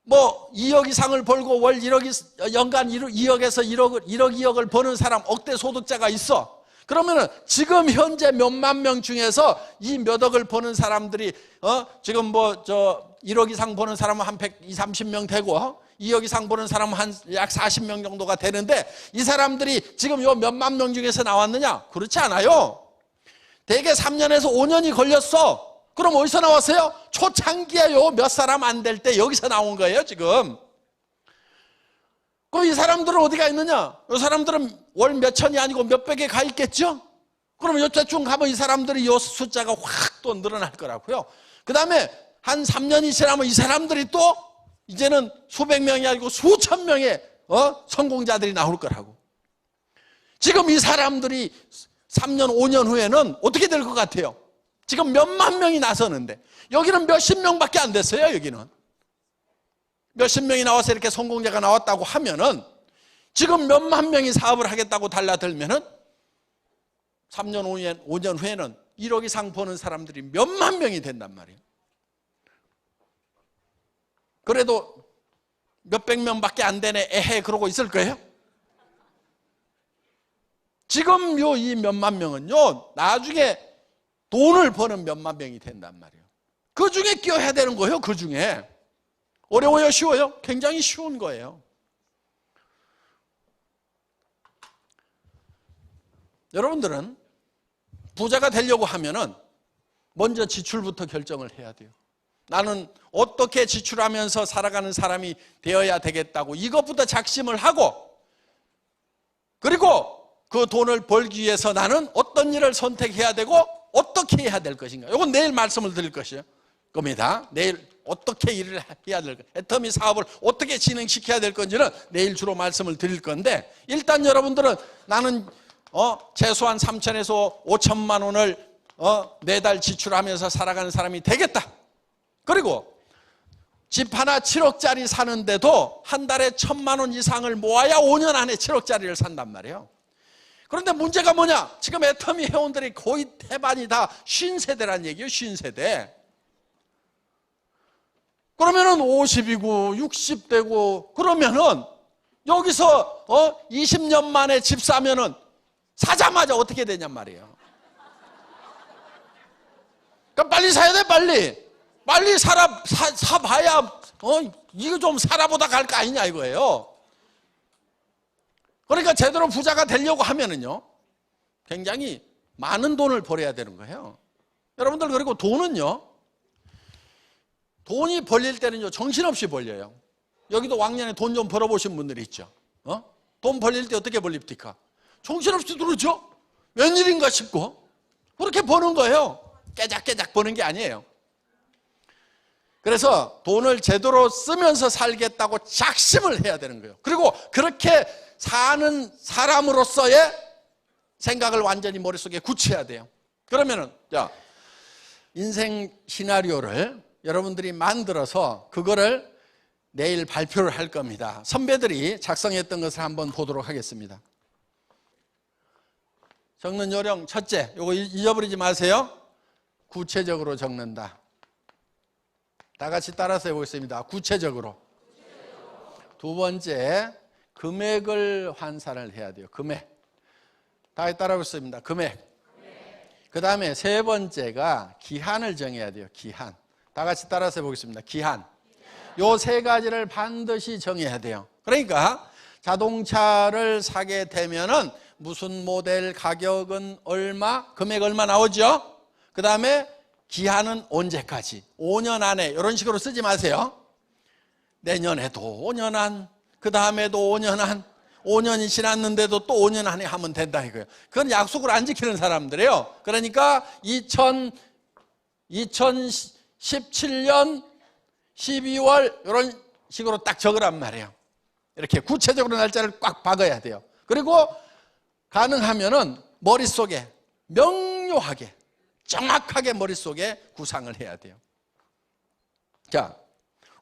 뭐 2억 이상을 벌고 월 1억, 연간 2억에서 1억, 2억을 버는 사람, 억대 소득자가 있어. 그러면은 지금 현재 몇만 명 중에서 이 몇 억을 버는 사람들이 지금 뭐 1억 이상 버는 사람은 한 120, 30명 되고 2억 이상 버는 사람은 한 약 40명 정도가 되는데, 이 사람들이 지금 요 몇만 명 중에서 나왔느냐? 그렇지 않아요. 대개 3년에서 5년이 걸렸어. 그럼 어디서 나왔어요? 초창기에 요 몇 사람 안 될 때 여기서 나온 거예요, 지금. 그럼 이 사람들은 어디가 있느냐? 이 사람들은 월 몇천이 아니고 몇백에 가 있겠죠? 그럼 요때쯤 가면 이 사람들이 요 숫자가 확 또 늘어날 거라고요. 그 다음에 한 3년이 지나면 이 사람들이 또 이제는 수백 명이 아니고 수천 명의 성공자들이 나올 거라고. 지금 이 사람들이 3년, 5년 후에는 어떻게 될 것 같아요? 지금 몇만 명이 나서는데, 여기는 몇십 명밖에 안 됐어요. 여기는 몇십 명이 나와서 이렇게 성공자가 나왔다고 하면은, 지금 몇만 명이 사업을 하겠다고 달라들면은 3년, 5년 후에는 1억 이상 버는 사람들이 몇만 명이 된단 말이에요. 그래도 몇백 명밖에 안 되네, 에헤, 그러고 있을 거예요? 지금 이 몇만 명은요, 나중에 돈을 버는 몇만 명이 된단 말이에요. 그 중에 끼어야 되는 거예요. 그 중에. 어려워요? 쉬워요? 굉장히 쉬운 거예요. 여러분들은 부자가 되려고 하면은 먼저 지출부터 결정을 해야 돼요. 나는 어떻게 지출하면서 살아가는 사람이 되어야 되겠다고 이것부터 작심을 하고, 그리고 그 돈을 벌기 위해서 나는 어떤 일을 선택해야 되고 어떻게 해야 될 것인가. 이건 내일 말씀을 드릴 것이에요. 겁니다. 내일 어떻게 일을 해야 될 것, 애터미 사업을 어떻게 진행시켜야 될 건지는 내일 주로 말씀을 드릴 건데, 일단 여러분들은 나는 최소한 3천에서 5천만 원을 매달 지출하면서 살아가는 사람이 되겠다. 그리고 집 하나 7억짜리 사는데도 한 달에 1,000만 원 이상을 모아야 5년 안에 7억짜리를 산단 말이에요. 그런데 문제가 뭐냐? 지금 애터미 회원들이 거의 대반이 다 50세대란 얘기예요. 50세대. 그러면은 50이고 60대고 그러면은 여기서 20년 만에 집 사면은 사자마자 어떻게 되냔 말이에요. 그러니까 빨리 사야 돼. 빨리 사봐야 이거 좀 살아보다 갈 거 아니냐 이거예요. 그러니까 제대로 부자가 되려고 하면은요, 굉장히 많은 돈을 벌어야 되는 거예요. 여러분들, 그리고 돈이 벌릴 때는요, 정신없이 벌려요. 여기도 왕년에 돈 좀 벌어보신 분들이 있죠. 돈 벌릴 때 어떻게 벌립니까? 정신없이 들었죠? 웬일인가 싶고 그렇게 버는 거예요. 깨작깨작 버는 게 아니에요. 그래서 돈을 제대로 쓰면서 살겠다고 작심을 해야 되는 거예요. 그리고 그렇게 사는 사람으로서의 생각을 완전히 머릿속에 굳혀야 돼요. 그러면은 인생 시나리오를 여러분들이 만들어서 그거를 내일 발표를 할 겁니다. 선배들이 작성했던 것을 한번 보도록 하겠습니다. 적는 요령 첫째, 이거 잊어버리지 마세요. 구체적으로 적는다. 다 같이 따라서 해보겠습니다. 구체적으로. 두 번째, 금액을 환산을 해야 돼요. 금액. 다 따라해보겠습니다. 금액. 그 다음에 세 번째가 기한을 정해야 돼요. 기한. 다 같이 따라서 해보겠습니다. 기한. 요 세 가지를 반드시 정해야 돼요. 그러니까 자동차를 사게 되면은 무슨 모델, 가격은 얼마, 금액 얼마 나오죠? 그 다음에 기한은 언제까지? 5년 안에. 이런 식으로 쓰지 마세요. 내년에도 5년 안, 그 다음에도 5년 안, 5년이 지났는데도 또 5년 안에 하면 된다 이거예요. 그건 약속을 안 지키는 사람들이에요. 그러니까 2017년 12월 이런 식으로 딱 적으란 말이에요. 이렇게 구체적으로 날짜를 꽉 박아야 돼요. 그리고 가능하면은 머릿속에 명료하게, 정확하게 머릿속에 구상을 해야 돼요. 자,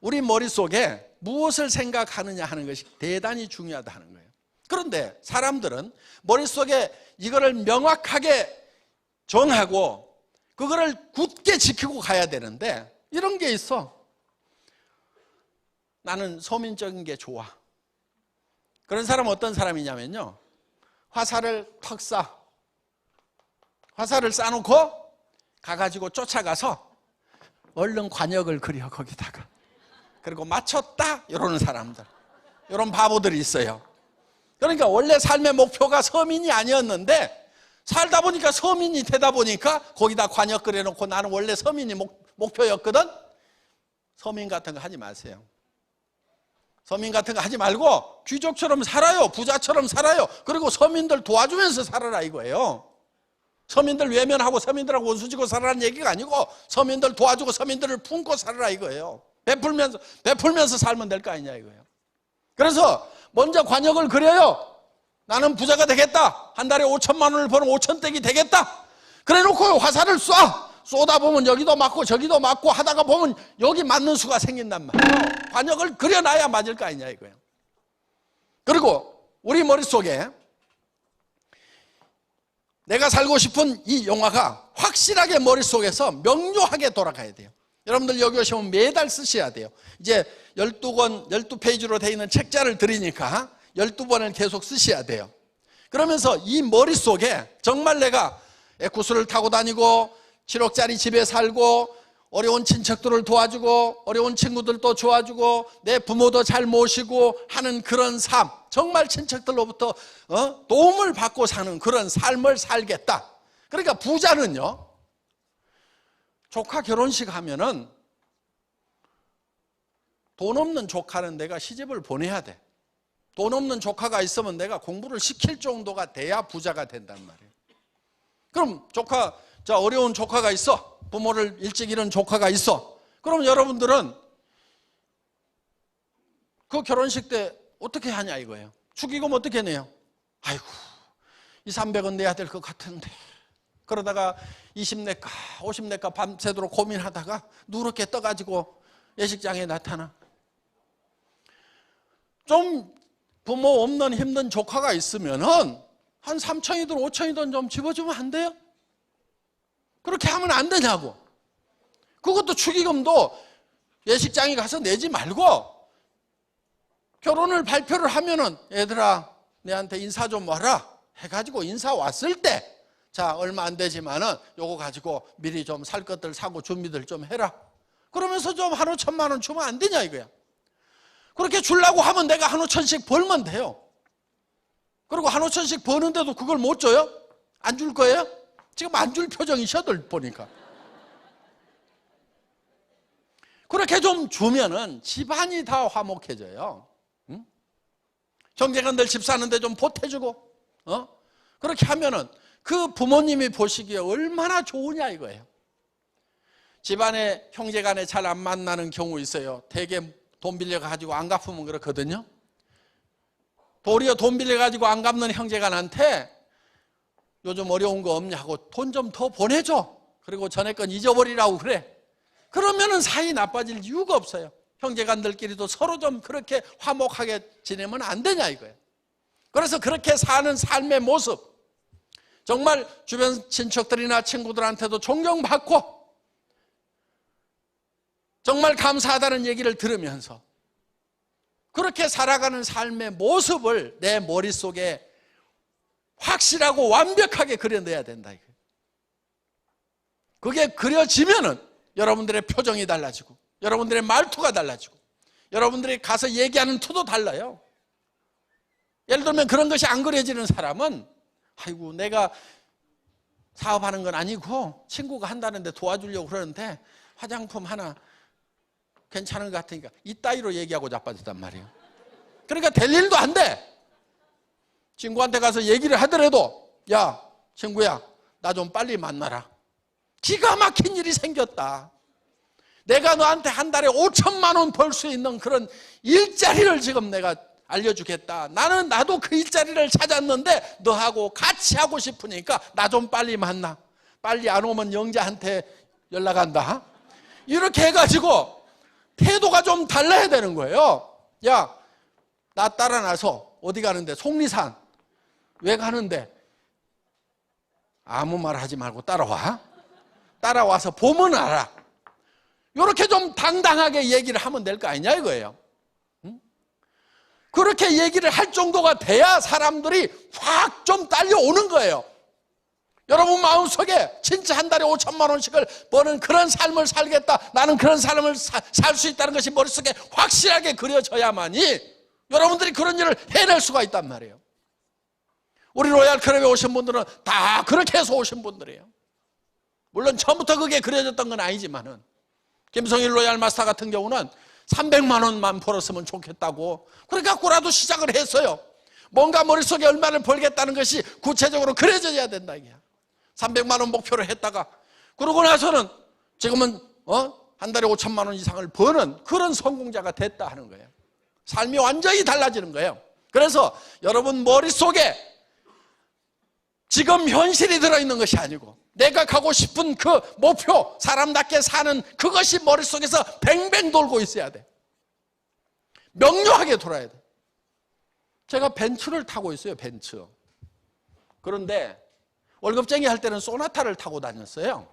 우리 머릿속에 무엇을 생각하느냐 하는 것이 대단히 중요하다는 거예요. 그런데 사람들은 머릿속에 이거를 명확하게 정하고 그거를 굳게 지키고 가야 되는데, 이런 게 있어. 나는 서민적인 게 좋아. 그런 사람은 어떤 사람이냐면요, 화살을 턱 쏴. 화살을 쏴놓고 가가지고 쫓아가서 얼른 관역을 그려 거기다가. 그리고 맞췄다 이러는 사람들, 이런 바보들이 있어요. 그러니까 원래 삶의 목표가 서민이 아니었는데 살다 보니까 서민이 되다 보니까 거기다 관역 그려놓고 나는 원래 서민이 목표였거든. 서민 같은 거 하지 마세요. 서민 같은 거 하지 말고 귀족처럼 살아요. 부자처럼 살아요. 그리고 서민들 도와주면서 살아라 이거예요. 서민들 외면하고 서민들하고 원수지고 살아라는 얘기가 아니고 서민들 도와주고 서민들을 품고 살아라 이거예요. 베풀면서 살면 될 거 아니냐 이거예요. 그래서 먼저 관역을 그려요. 나는 부자가 되겠다. 한 달에 5천만 원을 버는 5천댁이 되겠다. 그래놓고 화살을 쏘다 보면 여기도 맞고 저기도 맞고 하다가 보면 여기 맞는 수가 생긴단 말이에요. 관역을 그려놔야 맞을 거 아니냐 이거예요. 그리고 우리 머릿속에 내가 살고 싶은 이 영화가 확실하게 머릿속에서 명료하게 돌아가야 돼요. 여러분들 여기 오시면 매달 쓰셔야 돼요. 이제 12페이지로 되어 있는 책자를 드리니까 12번을 계속 쓰셔야 돼요. 그러면서 이 머릿속에 정말 내가 에쿠스를 타고 다니고 7억짜리 집에 살고 어려운 친척들을 도와주고 어려운 친구들도 도와주고 내 부모도 잘 모시고 하는 그런 삶, 정말 친척들로부터 도움을 받고 사는 그런 삶을 살겠다. 그러니까 부자는요, 조카 결혼식 하면은 돈 없는 조카는 내가 시집을 보내야 돼. 돈 없는 조카가 있으면 내가 공부를 시킬 정도가 돼야 부자가 된단 말이에요. 그럼 조카, 자, 어려운 조카가 있어. 부모를 일찍 잃은 조카가 있어. 그럼 여러분들은 그 결혼식 때 어떻게 하냐 이거예요. 축의금 어떻게 내요? 아이고, 2, 300원 내야 될 것 같은데. 그러다가 20 낼까 50 낼까 밤새도록 고민하다가 누렇게 떠가지고 예식장에 나타나. 좀 부모 없는 힘든 조카가 있으면은 한 3천이든 5천이든 좀 집어주면 안 돼요? 그렇게 하면 안 되냐고. 그것도 축의금도 예식장에 가서 내지 말고 결혼을 발표를 하면은 얘들아 내한테 인사 좀 와라 해가지고 인사 왔을 때 자 얼마 안 되지만은 요거 가지고 미리 좀 살 것들 사고 준비들 좀 해라. 그러면서 좀 한우 1,000만 원 주면 안 되냐 이거야. 그렇게 주려고 하면 내가 한우 1,000씩 벌면 돼요. 그리고 한우 1,000씩 버는데도 그걸 못 줘요? 안 줄 거예요? 지금 안 줄 표정이셔들 보니까. 그렇게 좀 주면은 집안이 다 화목해져요. 응? 형제간들 집 사는데 좀 보태주고, 그렇게 하면은 그 부모님이 보시기에 얼마나 좋으냐 이거예요. 집안에 형제간에 잘 안 만나는 경우 있어요. 대개 돈 빌려가지고 안 갚으면 그렇거든요. 도리어 돈 빌려가지고 안 갚는 형제간한테 요즘 어려운 거 없냐고 돈 좀 더 보내줘. 그리고 전에 건 잊어버리라고 그래. 그러면은 사이 나빠질 이유가 없어요. 형제간들끼리도 서로 좀 그렇게 화목하게 지내면 안 되냐 이거예요. 그래서 그렇게 사는 삶의 모습, 정말 주변 친척들이나 친구들한테도 존경받고 정말 감사하다는 얘기를 들으면서 그렇게 살아가는 삶의 모습을 내 머릿속에 확실하고 완벽하게 그려내야 된다 이거예요. 그게 그려지면은 여러분들의 표정이 달라지고 여러분들의 말투가 달라지고 여러분들이 가서 얘기하는 투도 달라요. 예를 들면 그런 것이 안 그려지는 사람은 아이고 내가 사업하는 건 아니고 친구가 한다는데 도와주려고 그러는데 화장품 하나 괜찮은 것 같으니까 이따위로 얘기하고 자빠졌단 말이에요. 그러니까 될 일도 안 돼. 친구한테 가서 얘기를 하더라도 야 친구야 나 좀 빨리 만나라. 기가 막힌 일이 생겼다. 내가 너한테 한 달에 5천만 원 벌 수 있는 그런 일자리를 지금 내가 알려주겠다. 나도 그 일자리를 찾았는데 너하고 같이 하고 싶으니까 나 좀 빨리 만나. 빨리 안 오면 영자한테 연락한다. 이렇게 해가지고 태도가 좀 달라야 되는 거예요. 야, 나 따라 나서 어디 가는데? 속리산. 왜 가는데? 아무 말 하지 말고 따라와. 따라와서 보면 알아. 이렇게 좀 당당하게 얘기를 하면 될 거 아니냐 이거예요. 그렇게 얘기를 할 정도가 돼야 사람들이 확 좀 딸려오는 거예요. 여러분 마음속에 진짜 한 달에 5천만 원씩을 버는 그런 삶을 살겠다. 나는 그런 삶을 살 수 있다는 것이 머릿속에 확실하게 그려져야만이 여러분들이 그런 일을 해낼 수가 있단 말이에요. 우리 로얄 클럽에 오신 분들은 다 그렇게 해서 오신 분들이에요. 물론 처음부터 그게 그려졌던 건 아니지만은 김성일 로얄 마스터 같은 경우는 300만 원만 벌었으면 좋겠다고 그래갖고라도 시작을 했어요. 뭔가 머릿속에 얼마를 벌겠다는 것이 구체적으로 그려져야 된다 이게. 300만 원 목표를 했다가 그러고 나서는 지금은 한 달에 5천만 원 이상을 버는 그런 성공자가 됐다 하는 거예요. 삶이 완전히 달라지는 거예요. 그래서 여러분 머릿속에 지금 현실이 들어있는 것이 아니고 내가 가고 싶은 그 목표, 사람답게 사는 그것이 머릿속에서 뱅뱅 돌고 있어야 돼. 명료하게 돌아야 돼. 제가 벤츠를 타고 있어요, 벤츠. 그런데 월급쟁이 할 때는 소나타를 타고 다녔어요.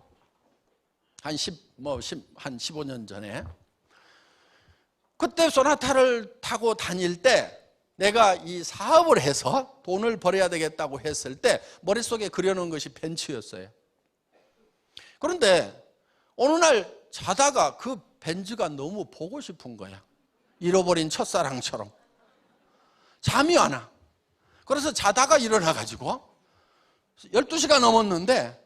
한 15년 전에. 그때 소나타를 타고 다닐 때 내가 이 사업을 해서 돈을 벌어야 되겠다고 했을 때 머릿속에 그려놓은 것이 벤츠였어요. 그런데 어느 날 자다가 그 벤츠가 너무 보고 싶은 거야. 잃어버린 첫사랑처럼. 잠이 안 와. 그래서 자다가 일어나가지고 12시가 넘었는데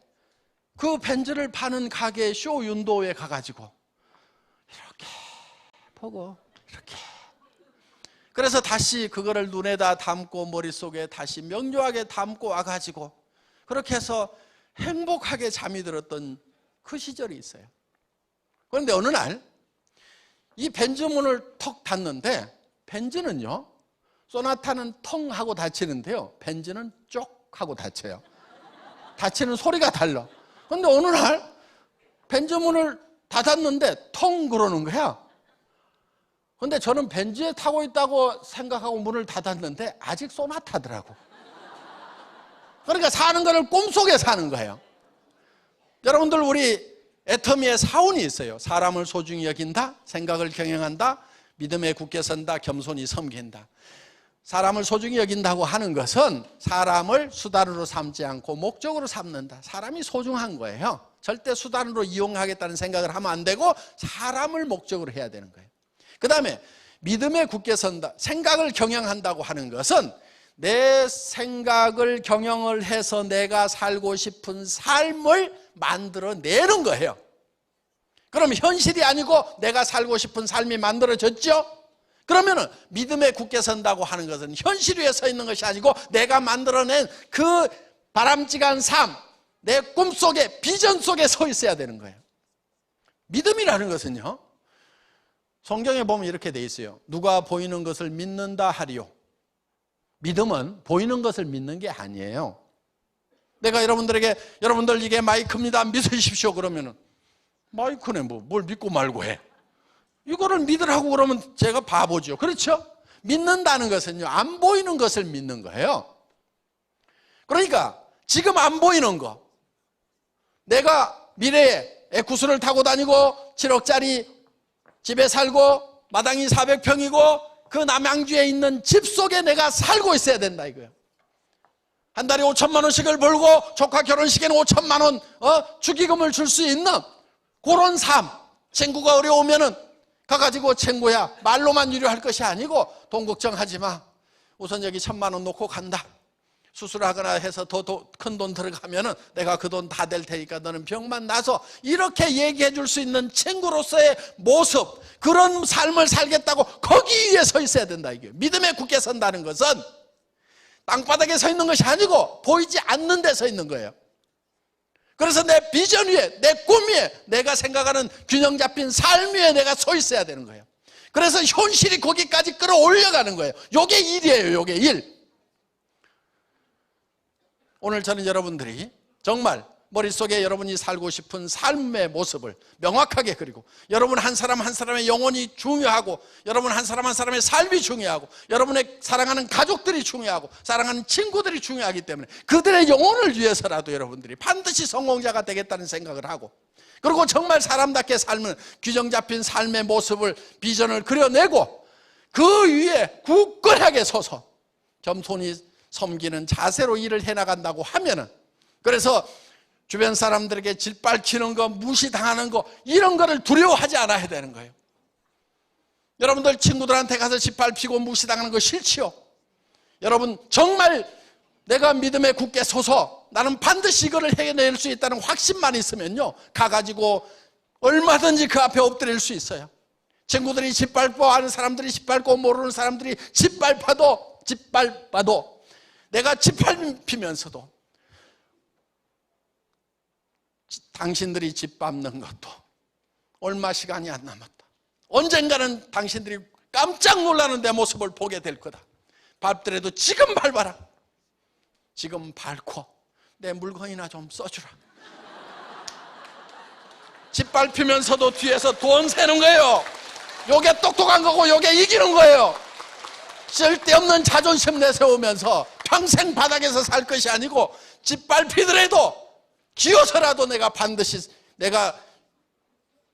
그 벤츠를 파는 가게 쇼윈도우에 가가지고 이렇게 보고 이렇게, 그래서 다시 그거를 눈에다 담고 머릿속에 다시 명료하게 담고 와가지고 그렇게 해서 행복하게 잠이 들었던 그 시절이 있어요. 그런데 어느 날 이 벤츠 문을 턱 닫는데, 벤츠는요, 소나타는 텅 하고 닫히는데요, 벤츠는 쪽 하고 닫혀요. 닫히는 소리가 달라. 그런데 어느 날 벤츠 문을 닫았는데 텅 그러는 거야. 그런데 저는 벤츠에 타고 있다고 생각하고 문을 닫았는데 아직 소나타더라고. 그러니까 사는 거를 꿈속에 사는 거예요. 여러분들, 우리 애터미의 사원이 있어요. 사람을 소중히 여긴다, 생각을 경영한다, 믿음에 굳게 선다, 겸손히 섬긴다. 사람을 소중히 여긴다고 하는 것은 사람을 수단으로 삼지 않고 목적으로 삼는다. 사람이 소중한 거예요. 절대 수단으로 이용하겠다는 생각을 하면 안 되고 사람을 목적으로 해야 되는 거예요. 그 다음에 믿음에 굳게 선다, 생각을 경영한다고 하는 것은 내 생각을 경영을 해서 내가 살고 싶은 삶을 만들어내는 거예요. 그럼 현실이 아니고 내가 살고 싶은 삶이 만들어졌죠? 그러면은 믿음에 굳게 선다고 하는 것은 현실 위에 서 있는 것이 아니고 내가 만들어낸 그 바람직한 삶, 내 꿈속에, 비전 속에 서 있어야 되는 거예요. 믿음이라는 것은요, 성경에 보면 이렇게 돼 있어요. 누가 보이는 것을 믿는다 하리요. 믿음은 보이는 것을 믿는 게 아니에요. 내가 여러분들에게, 여러분들 이게 마이크입니다, 믿으십시오 그러면은, 마이크네 뭘 믿고 말고 해. 이거를 믿으라고 그러면 제가 바보죠. 그렇죠? 믿는다는 것은요, 안 보이는 것을 믿는 거예요. 그러니까 지금 안 보이는 거, 내가 미래에 에쿠스를 타고 다니고 7억짜리 집에 살고 마당이 400평이고 그 남양주에 있는 집 속에 내가 살고 있어야 된다 이거예요. 한 달에 5천만 원씩을 벌고 조카 결혼식에는 5천만 원 축의금을 줄 수 있는 그런 삶. 친구가 어려우면은 가가지고 친구야 말로만 위로할 것이 아니고 돈 걱정하지 마, 우선 여기 1,000만 원 놓고 간다, 수술하거나 해서 더 큰 돈 들어가면은 내가 그 돈 다 될 테니까 너는 병만 나서, 이렇게 얘기해 줄 수 있는 친구로서의 모습, 그런 삶을 살겠다고 거기 위에 서 있어야 된다 이게. 믿음에 굳게 선다는 것은 땅바닥에 서 있는 것이 아니고 보이지 않는 데 서 있는 거예요. 그래서 내 비전 위에, 내 꿈 위에, 내가 생각하는 균형 잡힌 삶 위에 내가 서 있어야 되는 거예요. 그래서 현실이 거기까지 끌어올려가는 거예요. 요게 일이에요. 요게 일. 오늘 저는 여러분들이 정말 머릿속에 여러분이 살고 싶은 삶의 모습을 명확하게 그리고, 여러분 한 사람 한 사람의 영혼이 중요하고, 여러분 한 사람 한 사람의 삶이 중요하고, 여러분의 사랑하는 가족들이 중요하고, 사랑하는 친구들이 중요하기 때문에 그들의 영혼을 위해서라도 여러분들이 반드시 성공자가 되겠다는 생각을 하고, 그리고 정말 사람답게 삶은 규정 잡힌 삶의 모습을, 비전을 그려내고 그 위에 굳건하게 서서 겸손히 섬기는 자세로 일을 해나간다고 하면은, 그래서 주변 사람들에게 짓밟히는 거, 무시당하는 거, 이런 거를 두려워하지 않아야 되는 거예요. 여러분들 친구들한테 가서 짓밟히고 무시당하는 거 싫지요? 여러분 정말 내가 믿음에 굳게 서서 나는 반드시 이거를 해낼 수 있다는 확신만 있으면요, 가가지고 얼마든지 그 앞에 엎드릴 수 있어요. 친구들이 짓밟고, 아는 사람들이 짓밟고, 모르는 사람들이 짓밟아도 내가 짓밟히면서도 당신들이 짓밟는 것도 얼마 시간이 안 남았다. 언젠가는 당신들이 깜짝 놀라는 내 모습을 보게 될 거다. 밟더라도 지금 밟아라. 지금 밟고 내 물건이나 좀 써주라. 짓밟히면서도 뒤에서 돈 세는 거예요. 요게 똑똑한 거고 요게 이기는 거예요. 쓸데없는 자존심 내세우면서 평생 바닥에서 살 것이 아니고, 짓밟히더라도 기어서라도 내가 반드시 내가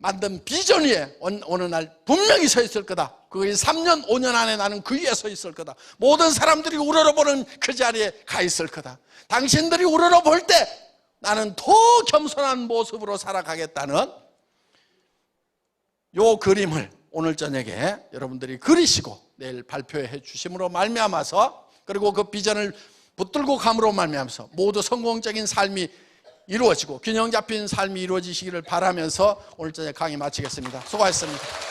만든 비전 위에 어느 날 분명히 서 있을 거다. 그게 3년 5년 안에 나는 그 위에 서 있을 거다. 모든 사람들이 우러러보는 그 자리에 가 있을 거다. 당신들이 우러러볼 때 나는 더 겸손한 모습으로 살아가겠다는 요 그림을 오늘 저녁에 여러분들이 그리시고 내일 발표해 주심으로 말미암아서, 그리고 그 비전을 붙들고 감으로 말미암아서 모두 성공적인 삶이 이루어지고 균형 잡힌 삶이 이루어지시기를 바라면서 오늘 저녁 강의 마치겠습니다. 수고하셨습니다.